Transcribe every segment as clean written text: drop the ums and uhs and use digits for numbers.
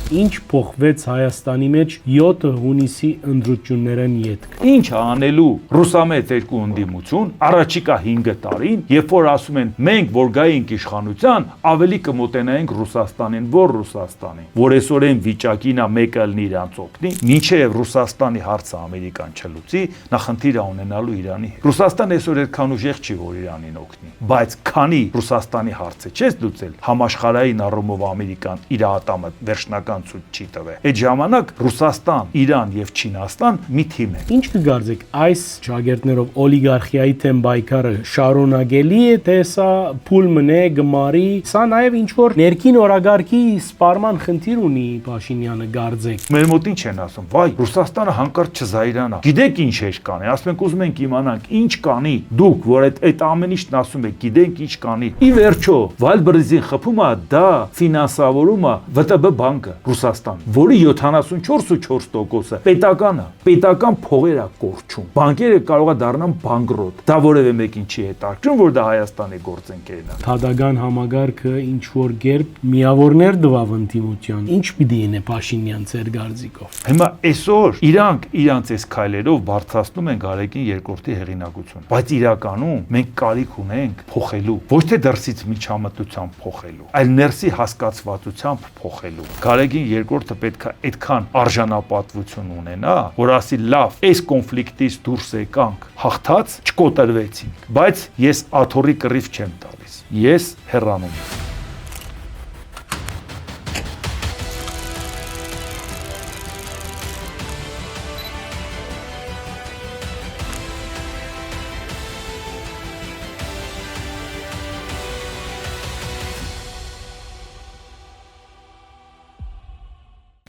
Ինչ փոխվեց Հայաստանի մեջ 7 հունիսի ընտրություններն ետք։ Ինչ անելու ռուսամետ երկու ընդդիմություն առաջիկա 5 տարին, երբ որ ասում են մենք որ գայինք իշխանության, ավելի կմոտենայինք Ռուսաստանին, որ Ռուսաստանին, որ այսօրեն վիճակին է մեկը լինի իրանց օգնի, մինչև Ռուսաստանի հարցը Ամերիկան չլուծի, նախնդիր ունենալու Իրանի հետ։ Ռուսաստանը այսօր այդքան ուժեղ չի, որ Իրանին օգնի, բայց քանի Ռուսաստանի հարցը չես լուծել, համաշխարհային առումով Ամերիկան իր ատամը վերջնական ցույց չի տվել։ Այդ ժամանակ Ռուսաստան, Իրան եւ Չինաստան մի թիմ են։ Ինչ կգարձեք այս ճագերտներով օլիգարխիայի թեմ բայկարը շարունակելի է, թե սա փուլ մնե գմարի, սա նաեւ ինչ որ ներքին օրագարկի սպառման խնդիր ունի Փաշինյանը գարձեք։ Մեր մոտ ինչ են ասում, վայ, Ռուսաստանը հանկարծ չզայրանա։ Գիտեք ինչ էր կանի, ասում ենք ուզում ենք իմանանք ինչ կանի։ Դուք որ այդ ամեն ինչն ասում եք, գիտենք ինչ կանի։ Ի վերջո, Վալբրիզին խփումը դա ֆինանսավորումը ՎՏԲ բանկը Ռուսաստան, որի 74.4%-ը պետական է, պետական փողեր է կորչում։ Բանկերը կարող է դառնան բանկրոտ։ Դա որևէ մեկին չի հետաքրքրում, որ դա Հայաստանի գործընկերն է։ Թադական համագարկը ինչ որ կերպ միավորներ դվավ ընդդիմության։ Ինչ պիտի ինե Փաշինյան ձեր գարձիկով։ Հիմա այսօր իրանք իրանց այս քայլերով բարձրացնում են Գարեգին երկրորդի հեղինակություն, բայց իրականում մենք կարիք ունենք փոխելու, ոչ թե դրսից միջամտությամբ փոխելու, այլ ներսի հասկացվածությամբ փոխելու։ Գարեգին երկրորդը պետք է այդքան արժանապատվություն ունենա, որ ասի լավ, այս կոնֆլիկտից դուրս եկանք, հաղթած չկոտրվեցինք, բայց ես աթոռի կռիվ չեմ տալիս, ես հեռանում եմ։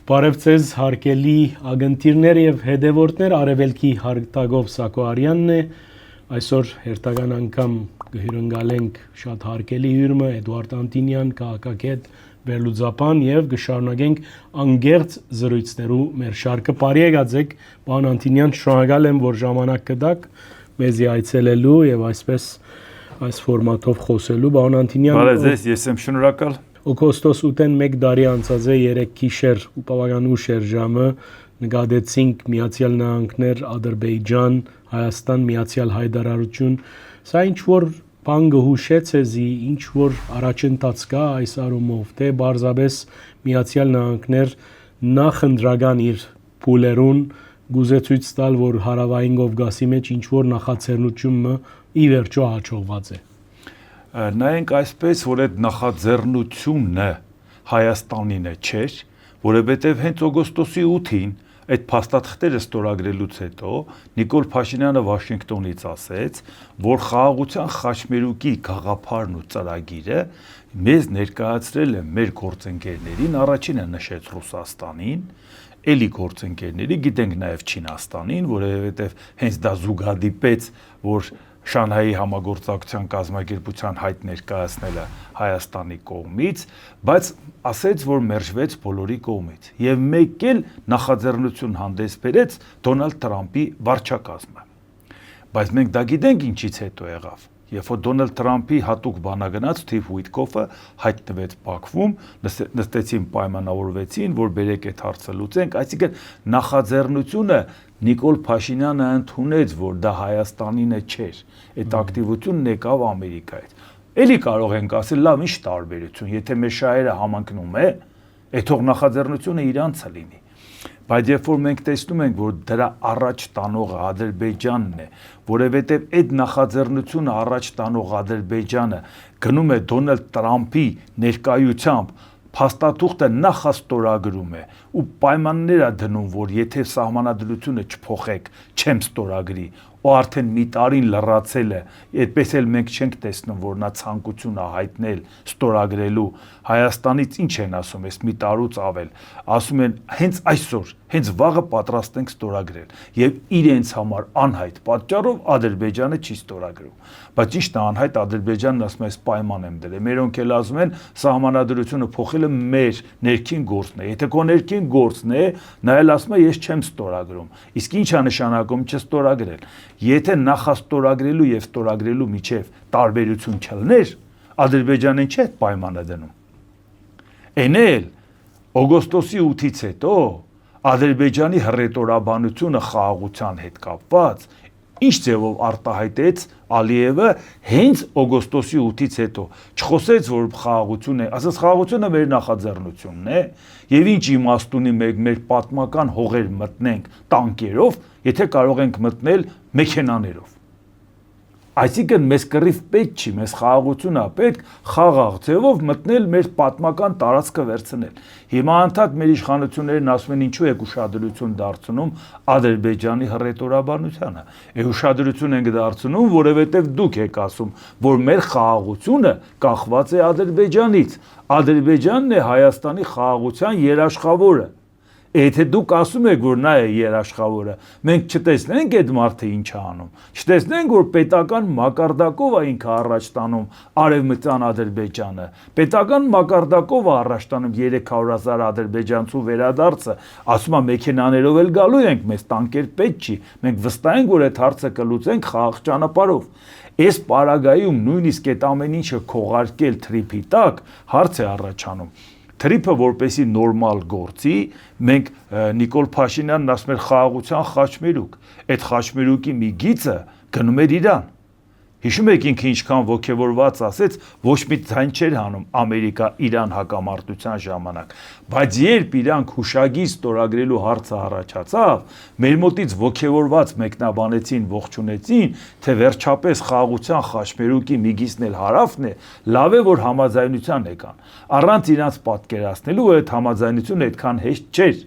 Բարև ձեզ հարգելի ագընտիրներ եւ հետևորդներ, Արևելքի հարգտագով Սակո Արյանն է։ Այսօր հերթական անգամ կհյուրընկալենք շատ հարգելի հյուրը Էդուարդ Անտինյան, քաղաքագետ, վերլուծաբան եւ կշարունակենք անգերց զրույցներու մեր շարքը։ Բարի եկածեք, պարոն Անտինյան, շնորհակալ եմ, որ ժամանակ կտաք մեզի այցելելու եւ այսպես այս ֆորմատով խոսելու։ Պարոն Անտինյան, բարև ձեզ, ես եմ շնորհակալ։ Օգոստոս 8-ին 1 տարի անցած է 3 գիշեր ու բավական ուշ էր ժամը նկատեցինք Միացյալ Նահանգներ, Ադրբեջան, Հայաստան, Միացյալ Հայդարարություն։ Սա ինչ որ բան կհուշեց էզի, ինչ որ առաջընթաց կա այս առումով, թե բարձրապես Միացյալ Նահանգներ նախընտրական իր փուլերուն գուզե ցույց տալ, որ հարավային Կովկասի մեջ ինչ որ նախաձեռնությունը ի վերջո հաջողված է։ Նայենք այսպես, որ այդ նախաձեռնությունը Հայաստանին է չէր, որովհետև հենց օգոստոսի 8-ին այդ փաստաթղթերը ստորագրելուց հետո Նիկոլ Փաշինյանը Վաշինգտոնից ասեց, որ խաղաղության խաչմերուկի գաղափարն ու ծրագիրը մեզ ներկայացրել է մեր գործընկերներին, առաջինը նշեց Ռուսաստանին, էլի գործընկերների, գիտենք նաև Չինաստանին, որովհետև հենց դա զուգադիպեց, որ Շանհայի համագործակցության կազմակերպության հայտ ներկայացնելը Հայաստանի կողմից, բայց ասեց, որ մերժվեց բոլորի կողմից եւ մեկ էլ նախաձեռնություն հանդես բերեց Դոնալդ Թրամփի վարչակազմը։ Բայց մենք դա գիտենք ինչից հետո եղավ։ Երբ որ Դոնալդ Թրամփի հատուկ բանագնաց Սթիվ Ուիտկոֆը հայտնվեց Բաքվում, նստեցին պայմանավորվեցին, որ բերեք այդ հարցը լուծենք, այսինքն նախաձեռնությունը Նիկոլ Փաշինյանը ընդունեց, որ դա Հայաստանին է չէր, այդ ակտիվությունն եկավ Ամերիկայից։ Էլի կարող ենք ասել, լավ, ինչ տարբերություն, եթե մեր շահերը համընկնում է, այդ թող նախաձեռնությունը իրանցը լինի։ Բայց երբ որ մենք տեսնում ենք, որ դրա առաջ տանողը Ադրբեջանն է, որովհետև այդ նախաձեռնությունը առաջ տանող Ադրբեջանը գնում է Դոնալդ Թրամփի ներկայությամբ, փաստաթուղթը նախաստորագրում է ու պայմաններ է դնում, որ եթե սահմանադրությունը չփոխեք, չեմ ստորագրի, ու արդեն մի տարին լրացել է, այդպես էլ մենք չենք տեսնում, որ նա ցանկություն է հայտնել ստորագրելու, Հայաստանից ինչ են ասում, այս մի տարուց ավել, ասում են հենց այսօր, հենց վաղը պատրաստ ենք ստորագրել եւ իրենց համար անհայտ պատճառով Ադրբեջանը չի ստորագրում։ Բայց ճիշտ է, անհայտ Ադրբեջանն ասում է, այս պայման եմ դրել։ Մերոնք էլ ասում են, սահմանադրությունը փոխելը մեր ներքին գործն է։ Եթե քո ներքին գործն է, նա էլ ասում է, ես չեմ ստորագրում։ Իսկ ինչ է նշանակում չստորագրել։ Եթե նախաստորագրելու եւ ստորագրելու միջև տարբերություն չլներ, Ադրբեջանին չէ այդ պայմանը դնում։ Էն էլ օգոստոսի 8-ից հետո Ադրբեջանի հռետորաբանությունը խաղաղության հետ կապված ինչ ձևով արտահայտեց Ալիևը հենց օգոստոսի 8-ից հետո չխոսեց որ խաղաղություն է, ասաց խաղաղությունը մեր նախաձեռնությունն է եւ ինչ իմաստ ունի մեր պատմական հողեր մտնենք տանկերով, եթե կարող ենք մտնել մեքենաներով։ Այսինքն մեզ կռիվ պետք չի, մեզ խաղաղությունն է պետք խաղաղ ձևով մտնել մեր պատմական տարածքը վերցնել։ Հիմա անդադ մեր իշխանություններն ասում են ինչու եք ուշադրություն դարձնում Ադրբեջանի հռետորաբանությանը։ Ուշադրություն ենք դարձնում, որովհետև դուք եք ասում, որ մեր խաղաղությունը կախված է Ադրբեջանից։ Ադրբեջանն է Հայաստանի խաղաղության երաշխավորը։ Եթե դուք ասում եք, որ նա է երաշխավորը, մենք չտեսնենք այդ մարդը ինչ է անում, չտեսնենք, որ պետական մակարդակով է ինքը առաջ տանում Արևմտյան Ադրբեջանը, պետական մակարդակով է առաջ տանում 300,000 ադրբեջանցու վերադարձը, ասում է մեքենաներով էլ գալու ենք, մեզ տանկեր պետք չի, մենք վստահ ենք, որ այդ հարցը կլուծենք խաղաղ ճանապարհով։ Այս պարագայում նույնիսկ այդ ամեն ինչը քողարկել թրիփի տակ հարց է առաջանում։ Թրիփը որպեսի նորմալ գործի, մենք Նիկոլ Փաշինյանն ասում էր խաղաղության խաչմերուկ, այդ խաչմերուկի մի գիծը գնում էր Իրան։ Հիշում եք ինքը ինչքան ոգևորված ասեց, ոչ մի ձայն չէր հանում Ամերիկա-Իրան հակամարտության ժամանակ, բայց երբ իրանք հուշագիր ստորագրելու հարցը առաջացավ, մեր մոտից ոգևորված մեկնաբանեցին, ողջունեցին, թե վերջապես խաղաղության խաչմերուկի մի գիծն էլ հարավն է, լավ է որ համաձայնության եկան։ Առանց իրանց պատկերացնելու այդ համաձայնությունը այդքան հեշտ չէր։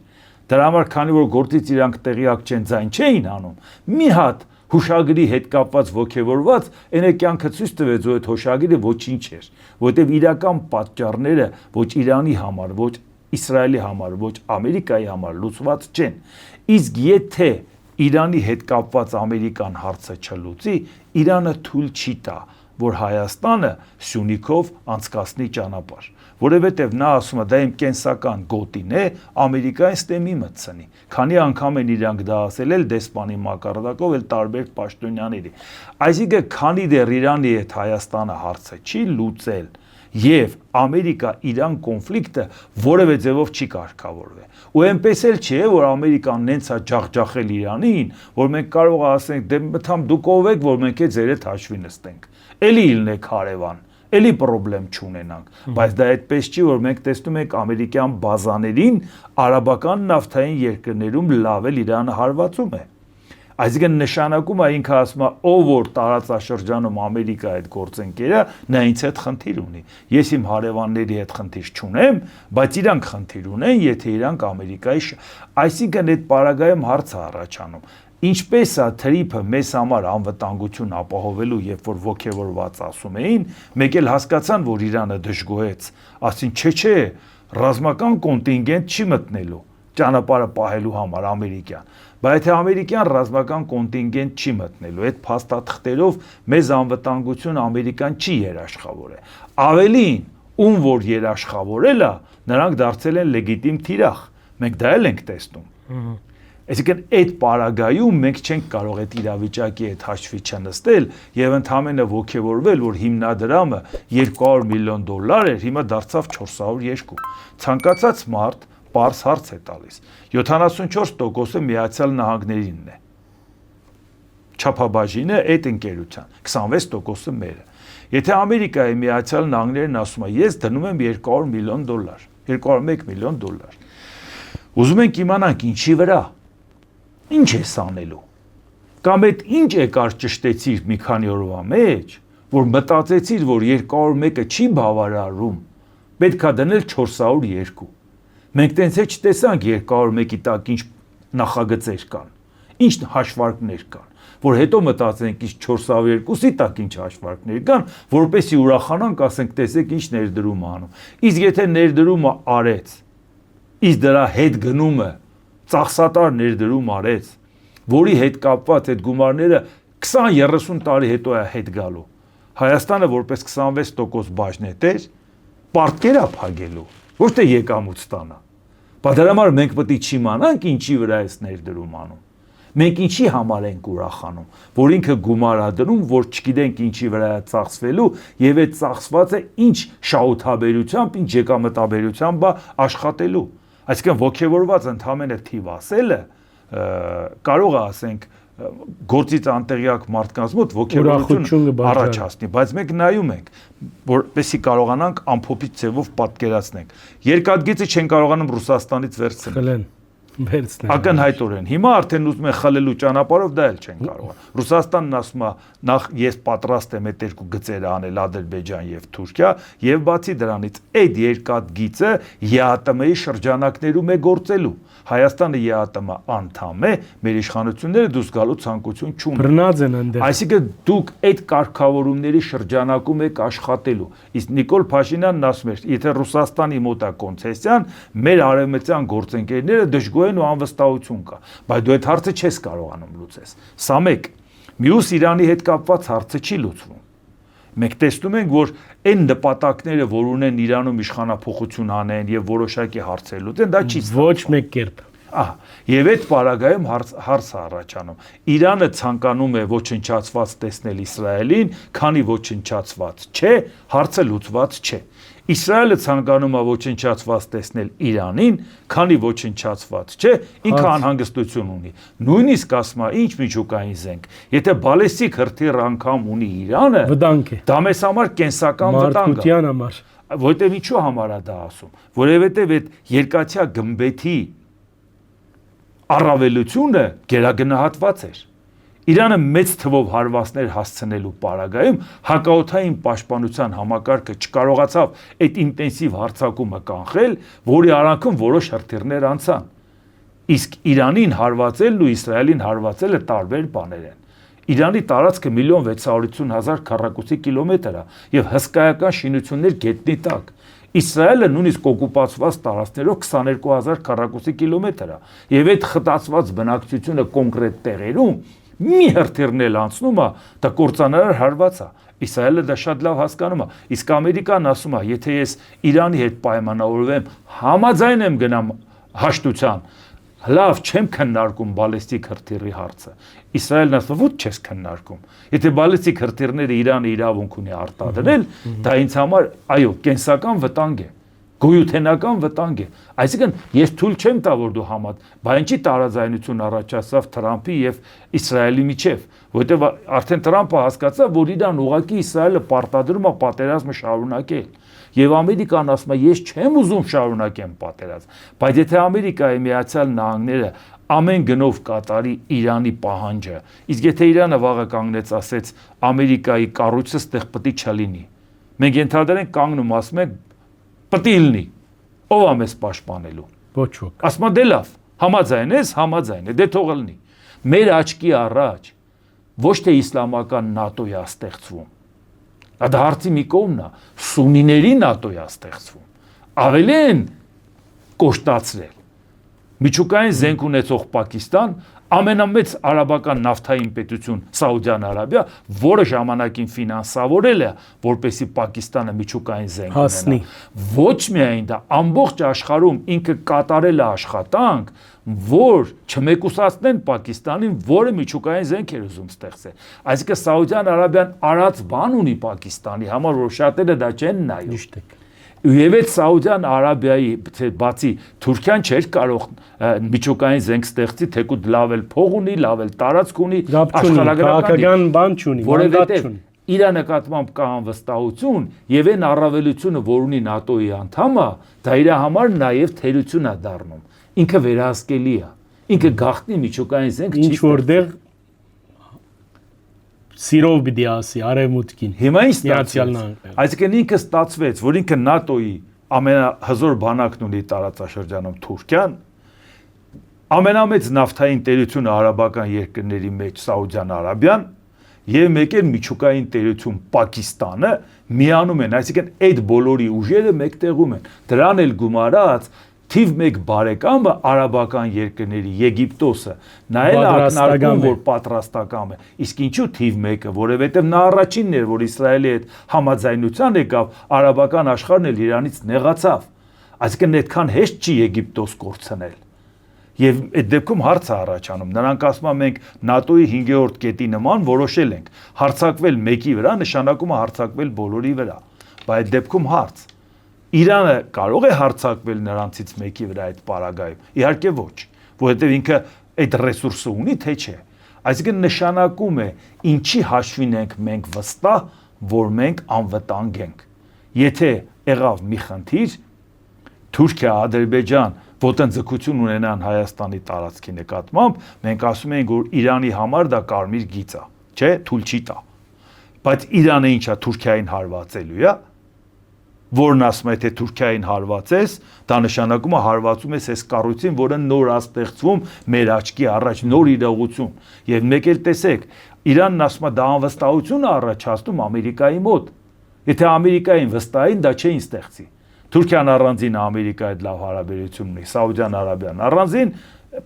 Դրա համար քանի որ գործից իրանք տեղյակ չեն, ձայն չէին անում, մի հատ հուշագրի հետ կապված ոգևորված, այն է կյանքը ցույց տվեց, որ այդ հուշագիրը ոչինչ էր, որտեղ իրական պատճառները ոչ Իրանի համար, ոչ Իսրայելի համար, ոչ Ամերիկայի համար լուծված չեն։ Իսկ եթե Իրանի հետ կապված Ամերիկան հարցը չլուծի, Իրանը թույլ չի տա, որ Հայաստանը Սյունիքով անցկացնի ճանապարհ, որովհետև նա ասում է դա իմ կենսական գոտին է, Ամերիկային ստեմի մտցնի։ Քանի անգամ են իրանք դա ասել էլ դեսպանի մակարդակով, էլ տարբեր պաշտոնյաների։ Այսինքն քանի դեռ Իրանի հետ Հայաստանը հարցը չի լուծել եւ Ամերիկա-Իրան կոնֆլիկտը որևէ ձևով չի կարգավորվել։ Ու այնպես էլ չէ, որ Ամերիկան նենց է ջախջախել Իրանին, որ մենք կարող ասենք դե մտամ դուք ով եք, որ մենք է ձեր հետ հաշվի նստենք։ Էլի ելնեք հարևան, էլի պրոբլեմ չունենանք, բայց դա այդպես չի, որ մենք տեսնում ենք ամերիկյան բազաներին արաբական նավթային երկրներում լավ էլ Իրանը հարվածում է։ Այսինքն նշանակում է ինքը ասում է ով որ տարածաշրջանում Ամերիկա այդ գործընկերը, նա ինձ հետ խնդիր ունի։ Ես իմ հարևանների հետ խնդիր չունեմ, բայց իրանք խնդիր ունեն, եթե իրանք Ամերիկայի այսինքն այդ պարագայում հարց է առաջանում։ Ինչպես է թրիփը մեզ համար անվտանգություն ապահովելու, երբ որ ոգևորված ասում էին, մեկ էլ հասկացան, որ Իրանը դժգոհեց, ասին չէ, ռազմական կոնտինգենտ չի մտնելու ճանապարհը պահելու համար ամերիկյան, բայց եթե ամերիկյան ռազմական կոնտինգենտ չի մտնելու, այդ փաստաթղթերով մեզ անվտանգություն Ամերիկան չի երաշխավորել։ Ավելին, ում որ երաշխավորել է, նրանք դարձել են լեգիտիմ թիրախ։ Մենք դա էլ ենք տեսնում։ Այսինքն այդ պարագայում մենք չենք կարող այդ իրավիճակի հետ հաշվի չնստել եւ ընդհանրապես ոգևորվել, որ հիմնադրամը $200 միլիոն էր, հիմա դարձավ 402։ Ցանկացած մարդ պարզ հարց է տալիս։ 74%-ը Միացյալ Նահանգներինն է։ Չափաբաժինը այդ ընկերության, 26%-ը մերը։ Եթե Ամերիկայի Միացյալ Նահանգներն ասում է, ես դնում եմ $200 միլիոն, $201 միլիոն։ Ուզում ենք իմանանք ինչի վրա։ Ինչ ես անելու։ Կամ այդ ինչ եկար ճշտեցիր մի քանի օրվա մեջ, որ մտածեցիր, որ 201-ը չի բավարարում, պետքա դնել 402։ Մենք տենց է չտեսանք 201-ի տակ ինչ նախագծեր կան, ինչ հաշվարկներ կան, որ հետո մտածենք ինչ 402-ի տակ ինչ հաշվարկներ կան, որպեսզի ուրախանանք, ասենք տեսեք ինչ ներդրում անում։ Իսկ եթե ներդրումը արեց, իսկ դրա հետ գնումը ծախսատար ներդրում արեց, որի հետ կապված այդ գումարները 20-30 տարի հետո է հետ գալու։ Հայաստանը որպես 26% բաժնետեր պարտքեր է փակելու, ոչ թե եկամուտ ստանա։ Բայց դրա համար մենք պետք է չիմանանք ինչի վրա է ներդրում անում։ Մենք ինչի համար ենք ուրախանում, որ ինքը գումար է դնում, որ չգիտենք ինչի վրա է ծախսվելու եւ այդ ծախսվածը ինչ շահութաբերությամբ, ինչ եկամտաբերությամբ է աշխատելու։ Այսինքն ոգևորված ընդհանրապես թիվ ասելը կարող է ասենք գործից անտեղյակ մարդկանց մոտ ոգևորություն առաջացնի, բայց մենք նայում ենք, որպեսզի կարողանանք ամփոփիչ ձևով պատկերացնենք։ Երկաթգիծը չեն կարողանում Ռուսաստանից վերցնել։ Ակնհայտորեն։ Հիմա արդեն ուզում են խլելու ճանապարհով դա էլ չեն կարող։ Ռուսաստանն ասում է նախ ես պատրաստ եմ այդ երկու գծերը անել Ադրբեջան եւ Թուրքիա, եւ բացի դրանից այդ երկաթգիծը ԵԱՏՄ-ի շրջանակներում է գործելու։ Հայաստանը ԵԱՏՄ անդամ է, մեր իշխանությունները դուրս գալու ցանկություն չունեն։ Բռնած են այնտեղ։ Այսինքն դուք այդ կարգավորումների շրջանակում եք աշխատելու։ Իսկ Նիկոլ Փաշինյանն ասում էր, եթե Ռուսաստանի մոտ է կոնցեսիան, մեր արևմտյան գործընկերները դժգոհ են ու անվստահություն կա, բայց դու այդ հարցը չես կարողանում լուծես։ Սա մեկ։ Մյուս Իրանի հետ կապված հարցը չի լուծվում։ Մենք տեսնում ենք, որ այն նպատակները, որ ունեն Իրանում իշխանափոխություն անեն եւ որոշակի հարցեր լուծեն, դա չի ոչ մեկ կերպ։ Եվ այդ պարագայում հարց առաջանում։ Իրանը ցանկանում է ոչնչացված տեսնել Իսրայելին, քանի ոչնչացված չէ, հարցը լուծված չէ։ Իսրայելը ցանկանում է ոչնչացված տեսնել Իրանին, քանի ոչնչացված չէ, ինքը անհանգստություն ունի։ Նույնիսկ ասում է, ինչ միջուկային զենք, եթե բալեստիկ հրթիռ անգամ ունի Իրանը, վտանգ է։ Դա մեզ համար կենսական վտանգ է։ Մարդկության համար։ Որտեւ ինչու համար է դա ասում, որովհետեւ այդ երկաթյա գմբեթի առավելությունը գերագնահատված էր։ Իրանը մեծ թվով հարվածներ հասցնելու պարագայում հակաօդային պաշտպանության համակարգը չկարողացավ այդ ինտենսիվ հարձակումը կանխել, որի արանքում որոշ հրթիռներ անցան։ Իսկ Իրանին հարվածելն ու Իսրայելին հարվածելը տարբեր բաներ են։ Իրանի տարածքը 1.650.000 քառակուսի կիլոմետր է եւ հսկայական շինություններ գետնի տակ։ Իսրայելը նույնիսկ օկուպացված տարածքներով 22.000 քառակուսի կիլոմետր է եւ այդ խտացված բնակչությունը կոնկրետ տեղերում մի հրթիռն էլ անցնում է, դա կործանարար հարված է։ Իսրայելը դա շատ լավ հասկանում է։ Իսկ Ամերիկան ասում է, եթե ես Իրանի հետ պայմանավորվեմ, համաձայն եմ գնամ հաշտության, լավ չեմ քննարկում բալեստիկ հրթիռի հարցը։ Իսրայելն ասում է, ոչ չես քննարկում։ Եթե բալեստիկ հրթիռները Իրանը իրավունք ունի արտադրել, դա ինձ համար, այո, կենսական վտանգ է, գոյութենական վտանգ է։ Այսինքն ես թույլ չեմ տա, որ դու բայց ինչի տարաձայնություն առաջացավ Թրամփի եւ Իսրայելի միջև, որտեղ արդեն Թրամփը հասկացավ, որ Իրան ուղղակի Իսրայելը պարտադրում է պատերազմը շարունակել։ Եվ Ամերիկան ասում է, ես չեմ ուզում շարունակեմ պատերազմ, բայց եթե Ամերիկայի Միացյալ Նահանգները ամեն գնով կատարի Իրանի պահանջը, իսկ եթե Իրանը վաղը կանգնեց ասեց Ամերիկայի կառույցը ստեղ պետք է չլինի, մենք ենթադրենք կանգնում ասում ենք պետք է լինի, ով է մեզ պաշտպանելու։ Ոչ ոք։ Ասում է դե լավ, համաձայն ես, համաձայն է, դե թող լինի։ Մեր աչքի առաջ ոչ թե իսլամական ՆԱՏՕ-ը է ստեղծվում, դա հարցի մի կողմն է, սունիների ՆԱՏՕ-ը է ստեղծվում, ավելի են կոշտացրել։ Միջուկային զենք ունեցող Պակիստան, ամենամեծ արաբական նավթային պետություն Սաուդյան Արաբիա, որը ժամանակին ֆինանսավորել է, որպեսզի Պակիստանը միջուկային զենք ունենա։ Ոչ միայն դա, ամբողջ աշխարհում ինքը կատարել է աշխատանք, որ չմեկուսացնեն Պակիստանին, որը միջուկային զենք էր ուզում ստեղծել։ Այսինքն Սաուդյան Արաբիան արած բան ունի Պակիստանի համար, որ շատերը դա չեն նայում։ Եվ այդ Սաուդյան Արաբիայի բացի Թուրքիան չէր կարող միջուկային զենք ստեղծի, թեկուզ լավ էլ փող ունի, լավ էլ տարածք ունի, աշխարհագրական բան չունի, որովհետև իր նկատմամբ կա անվստահություն եւ այն առավելությունը, որ ունի ՆԱՏՕ-ի անդամը, դա իր համար նաեւ թերություն է դառնում։ Ինքը վերահսկելի է։ Ինքը գաղտնի միջուկային զենք չի ինչ որտեղ սիրով պիտի ասի արևմուտքին։ Հիմա ինչ ստացվեց։ Այսինքն ինքը ստացվեց, որ ինքը ՆԱՏՕ-ի ամենահզոր բանակն ունի տարածաշրջանում Թուրքիան, ամենամեծ նավթային տերությունը արաբական երկրների մեջ Սաուդյան Արաբիան եւ մեկ էլ միջուկային տերություն Պակիստանը միանում են, այսինքն այդ բոլորի ուժերը մեկտեղում են։ Դրան էլ գումարած թիվ 1 բարեկամը արաբական երկրների Եգիպտոսը նա էլ ակնարկում որ պատրաստական է։ Իսկ ինչու թիվ 1-ը, որովհետև նա առաջինն էր, որ Իսրայելի հետ համաձայնության եկավ, արաբական աշխարհն էլ Իրանից նեղացավ։ Այսինքն այդքան հեշտ չի Եգիպտոս կորցնել։ Եվ այդ դեպքում հարց է առաջանում։ Նրանք ասում են մենք ՆԱՏՕ-ի 5-րդ կետի նման որոշել ենք, հարձակվել մեկի վրա նշանակում է հարձակվել բոլորի վրա։ Բայց այդ դեպքում հարց Իրանը կարող է հարձակվել նրանցից մեկի վրա այդ պարագայում։ Իհարկե ոչ, որովհետև ինքը այդ ռեսուրսը ունի, թե չէ։ Այսինքն նշանակում է, ինչի հաշվին ենք մենք վստահ, որ մենք անվտանգ ենք։ Եթե եղավ մի խնդիր, Թուրքիա, Ադրբեջան ոտնձգություն ունենան Հայաստանի տարածքի նկատմամբ, մենք ասում ենք, որ Իրանի համար դա կարմիր գիծ է, չէ, թույլ չի տա։ Բայց Իրանը ինչա Թուրքիային հարվածելու է, որն ասում է, թե Թուրքիային հարվածես, դա նշանակում է հարվածում ես այս կառույցին, որը նոր աստեղծվում մեր աչքի առաջ, նոր իրողություն։ Եվ մեկ էլ տեսեք, Իրանն ասում է, դա անվստահություն է առաջացնում Ամերիկայի մոտ։ Եթե Ամերիկային վստահին, դա չէին ստեղծի։ Թուրքիան առանձին Ամերիկայի հետ լավ հարաբերություն ունի, Սաուդյան Արաբիան առանձին,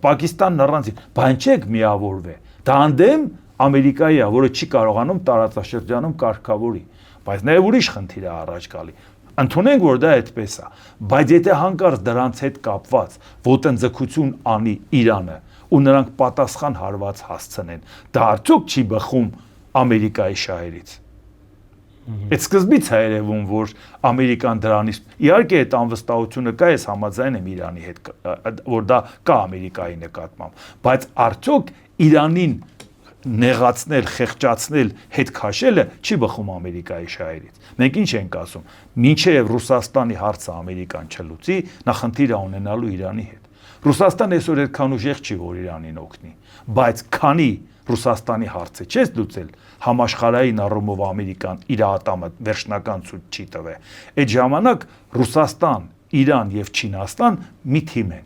Պակիստանն առանձին, բան չեք միավորվե։ Դա անդեմ Ամերիկայի է, որը չի կարողանում տարածաշրջանում կարգավորի, բայց նաև ուրիշ խնդիր է առաջ գալի։ Ընդունենք, որ դա այդպես է, բայց եթե հանկարծ դրանց հետ կապված ոտնձգություն անի Իրանը ու նրանք պատասխան հարված հասցնեն, դա արդյոք չի բխում Ամերիկայի շահերից։ Այդ սկզբից է երևում, որ Ամերիկան դրանից, իհարկե այդ անվստահությունը կա, ես համաձայն եմ Իրանի հետ, որ դա կա Ամերիկայի նկատմամբ, բայց արդյոք Իրանին նեղացնել, խեղճացնել, հետ քաշելը չի բխում Ամերիկայի շահերից։ Մենք ինչ ենք ասում, մինչև Ռուսաստանի հարցը Ամերիկան չլուծի, նա խնդիր է ունենալու Իրանի հետ։ Ռուսաստանը այսօր այդքան ուժեղ չի, որ Իրանին օգնի, բայց քանի Ռուսաստանի հարցը չես լուծել, համաշխարհային առումով Ամերիկան իր ատամը վերջնական ցույց չի տվել։ Այդ ժամանակ Ռուսաստան, Իրան եւ Չինաստան մի թիմ են։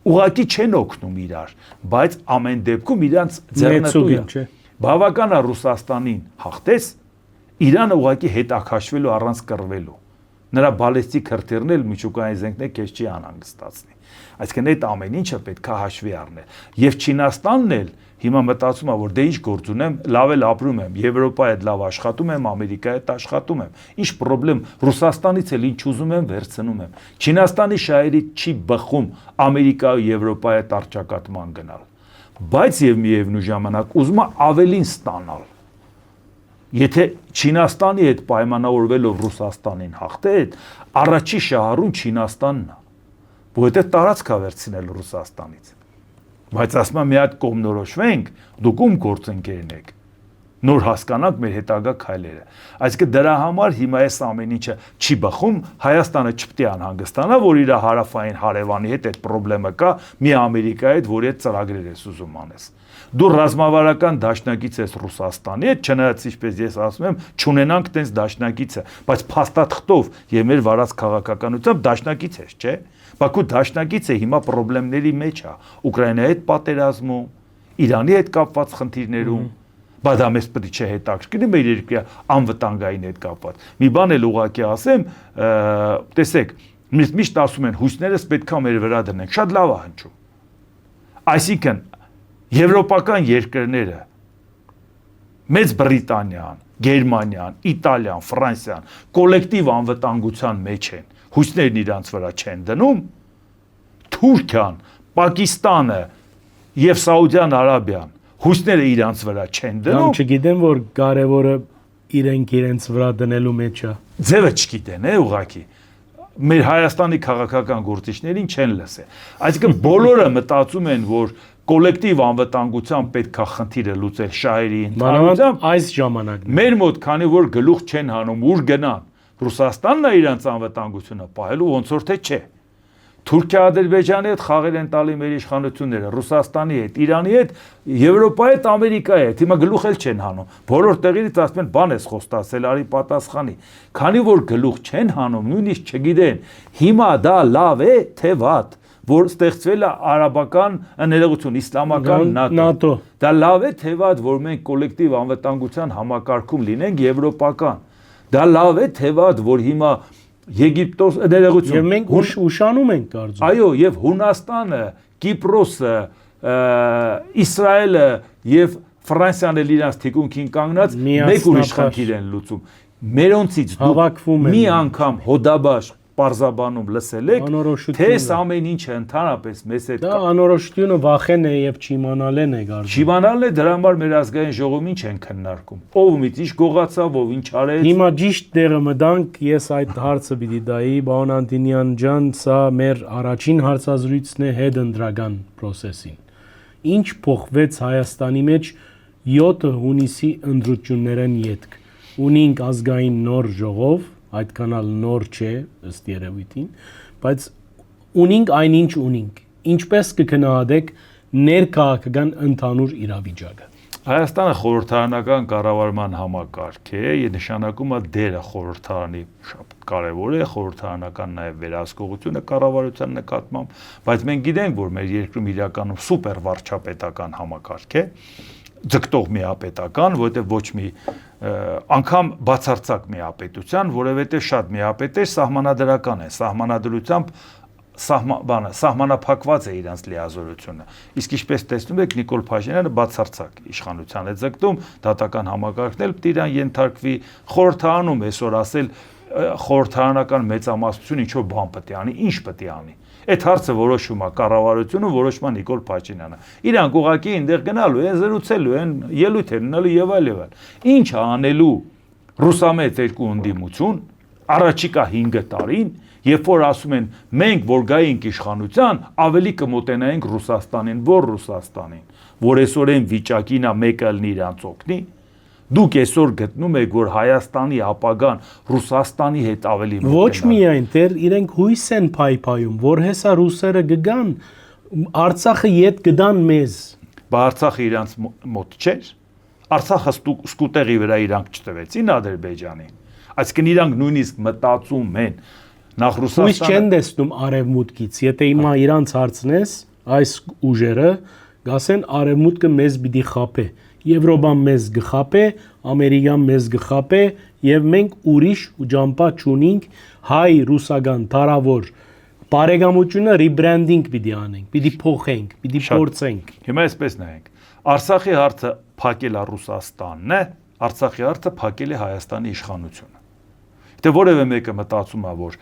Ուղղակի չեն օգնում իրար, բայց ամեն դեպքում իրանց ձեռնտու է։ Բավական է Ռուսաստանին հաղթես, Իրանը ուղղակի հետաքաշվելու առանց կռվելու։ Նրա բալեստիկ հրթիռն էլ միջուկային զենքն է, քեզ չի անհանգստացնի։ Այսինքն այդ ամեն ինչը պետք է հաշվի առնել։ Եվ Չինաստանն էլ հիմա մտածում է, որ դե ինչ գործ ունեմ, լավ էլ ապրում եմ, Եվրոպայի հետ լավ աշխատում եմ, Ամերիկայի հետ աշխատում եմ։ Ինչ պրոբլեմ, Ռուսաստանից էլ ինչ ուզում եմ, վերցնում եմ։ Չինաստանի շահերից չի բխում Ամերիկայի ու Եվրոպայի հետ առճակատման գնալ։ Բայց եւ միևնույն ժամանակ ուզում է ավելին ստանալ։ Եթե Չինաստանի հետ պայմանավորվելով Ռուսաստանին հաղթել, առաջի շահառուն Չինաստանն է, որովհետեւ տարածք է վերցնել Ռուսաստանից։ Բայց ասում եմ մի հատ կողմնորոշվենք, դուք ում գործընկերն եք, նոր հասկանանք մեր հետագա քայլերը։ Այսինքն դրա համար հիմա այս ամեն ինչը չի բխում, Հայաստանը չպետք է անհանգստանա, որ իր հարավային հարևանի հետ այդ խնդրեմը կա, մի Ամերիկայի հետ, որի հետ ծրագրեր ես ուզում անես։ Դու ռազմավարական դաշնակից ես Ռուսաստանի հետ, չնայած ինչպես ես ասում եմ, չունենանք տենց դաշնակիցը, բայց փաստաթղթով եւ մեր վարած քաղաքականությամբ դաշնակից ես, չէ՞։ Բաքու դաշնակիցը հիմա խնդիրների մեջ է, Ուկրաինայի հետ պատերազմում, Իրանի հետ կապված խնդիրներում, բայց դա մեզ պետք չէ հետաքրքրի մեր երկրի անվտանգային հետ կապված։ Մի բան էլ ուղղակի ասեմ, տեսեք, միշտ ասում են հույսներս պետքա մեր վրա դնենք, շատ լավ է հնչում։ Այսինքն եվրոպական երկրները, Մեծ Բրիտանիան, Գերմանիան, Իտալիան, Ֆրանսիան կոլեկտիվ անվտանգության մեջ են, հույսներն իրանց վրա չեն դնում, Թուրքիան, Պակիստանը եւ Սաուդյան Արաբիան հույսները իրանց վրա չեն դնում։ Դրանք չգիտեմ, որ կարևորը իրենց վրա դնելու մեջ է։ Ձևը չգիտեն, ուղղակի։ Մեր Հայաստանի քաղաքական գործիչներին չեն լսել։ Այսինքն բոլորը մտածում են, որ կոլեկտիվ անվտանգության պետք է խնդիրը լուծել շահերի ընդհանրությամբ այս ժամանակն։ Մեր մոտ քանի որ գլուխ չեն հանում, ուր գնան, Ռուսաստանն է իրանց անվտանգությունը պահելու, ոնց որ թե չէ։ Թուրքիա, Ադրբեջանի հետ խաղեր են տալի մեր իշխանությունները, Ռուսաստանի հետ, Իրանի հետ, Եվրոպայի հետ, Ամերիկայի հետ, հիմա գլուխ էլ չեն հանում։ Բոլոր տեղերից ասում են, բան ես խոստացել, արի պատասխանի։ Քանի որ գլուխ չեն հանում, նույնիսկ չգիտեն, հիմա դա լավ է, թե վատ, որ ստեղծվել է արաբական ներողություն, իսլամական ՆԱՏՕ։ Դա լավ է, թե վատ, որ մենք կոլեկտիվ անվտանգության համակարգում լինենք եվրոպական։ Դա լավ է, թե վատ, որ հիմա Եգիպտոս ներողություն։ Եվ մենք ուշանում ենք կարծում։ Այո, եւ Հունաստանը, Կիպրոսը, Իսրայելը եւ Ֆրանսիան էլ իրանց թիկունքին կանգնած մեկ ուրիշ խնդիր են լուծում։ Մերոնցից դուք մի անգամ հոդաբաշխ պարզաբանում լսել եք, թե այս ամեն ինչը ընդհանրապես մեզ հետ դա անորոշությունը վախեն է եւ չիմանալեն է գարժ։ Չիմանալն է, դրա համար մեր ազգային ժողովում ինչ են քննարկում։ Ով ումից ինչ գողացավ, ով ինչ արեց։ Հիմա ճիշտ տեղը մտանք, ես այդ հարցը պիտի տայի, պարոն Անտոնյան ջան, սա մեր առաջին հարցազրույցն է հետընտրական process-ին։ Ինչ փոխվեց Հայաստանի մեջ 7 հունիսի ընտրություններն յետք։ Ունենք ազգային նոր ժողով, այդքան էլ նոր չէ, ըստ երևույթին, բայց ունենք այնինչ ունենք։ Ինչպես կգնահատեք ներքաղաքական ընդհանուր իրավիճակը։ Հայաստանը խորհրդարանական կառավարման համակարգ է, նշանակում է դերը խորհրդարանի շատ կարևոր է, խորհրդարանական նաև վերահսկողությունը կառավարության նկատմամբ, բայց մենք գիտենք, որ մեր երկրում իրականում սուպեր վարչապետական համակարգ է, ձգտող միապետական, որովհետև ոչ մի անգամ բացարձակ միապետության, որովհետև շատ միապետեր սահմանադրական են, սահմանադրությամբ սահմանափակված է իրանց լիազորությունը։ Իսկ ինչպես տեսնում եք, Նիկոլ Փաշինյանը բացարձակ իշխանության է ձգտում, դատական համակարգն էլ պիտի իրան ենթարկվի, խորհրդարանում այսօր ասել խորհրդարանական մեծամասնություն ինչ-որ բան պետք է անի, ինչ պետք է անի։ Այդ հարցը որոշում է կառավարությունը, որոշում է Նիկոլ Փաշինյանը։ Իրանք ուղղակի այնտեղ գնալու են, զրուցելու են, ելույթ են ունելու եւ այլ եւ այլ։ Ինչ է անելու ռուսամետ երկու ընդդիմություն առաջիկա 5 տարին, երբ որ ասում են մենք որ գայինք իշխանության, ավելի կմոտենայինք Ռուսաստանին, որ Ռուսաստանին, որ այսօր այն վիճակին է մեկը լինի իրանց օգնի։ Դուք այսօր գտնում եք, որ Հայաստանի ապագան Ռուսաստանի հետ ավելի Ոչ միայն, դեռ իրենք հույս են փայփայում, որ հեսա ռուսերը գգան, Արցախը ետ գդան մեզ։ Բայց Արցախը իրանց մոտ չէր։ Արցախը սկուտերի վրա իրանք չտվեցին Ադրբեջանին։ Այսինքն իրանք նույնիսկ մտածում են նախ Ռուսաստանը։ Հույս չեն տեսնում արևմուտքից, եթե հիմա իրանց հարցնես, այս ուժերը գասեն արևմուտքը մեզ պիտի խապե։ Եվրոպան մեզ գխապե, Ամերիկան մեզ գխապե եւ մենք ուրիշ ջամփա չունենք հայ-ռուսական տարավոր բարեկամությունը ռիբրանդինգ պիտի անենք, պիտի փոխենք, պիտի փորձենք։ Հիմա այսպես նայենք։ Արցախի հարցը փակել է Ռուսաստանն է, Արցախի հարցը փակել է Հայաստանի իշխանությունը։ Դե որևէ մեկը մտածում է, որ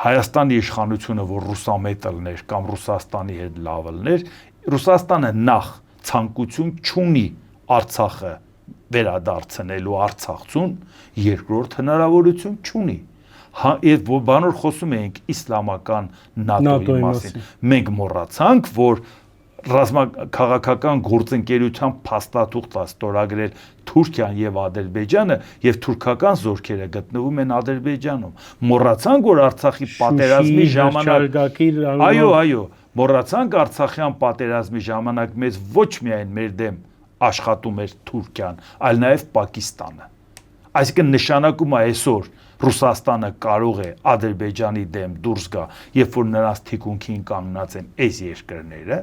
Հայաստանի իշխանությունը, որ ռուսամետ լներ կամ Ռուսաստանի հետ լավ լներ, Ռուսաստանը նախ ցանկություն չունի Արցախը վերադարձնելու Արցախցուն, երկրորդ հնարավորություն չունի։ Եվ բանոր խոսում էինք իսլամական ՆԱՏՕ-ի մասին։ Մենք մոռացանք, որ ռազմաքաղաքական գործընկերության փաստաթուղթ է ստորագրել Թուրքիան եւ Ադրբեջանը եւ թուրքական զորքերը գտնվում են Ադրբեջանում։ Մոռացանք, որ Արցախի պատերազմի ժամանակ Այո, մոռացանք Արցախյան պատերազմի ժամանակ մեզ ոչ միայն մեր դեմ աշխատում էր Թուրքիան, այլ նաև Պակիստանը։ Այսինքն նշանակում է այսօր Ռուսաստանը կարող է Ադրբեջանի դեմ դուրս գա, երբ որ նրանց թիկունքին կանգնած են այս երկրները,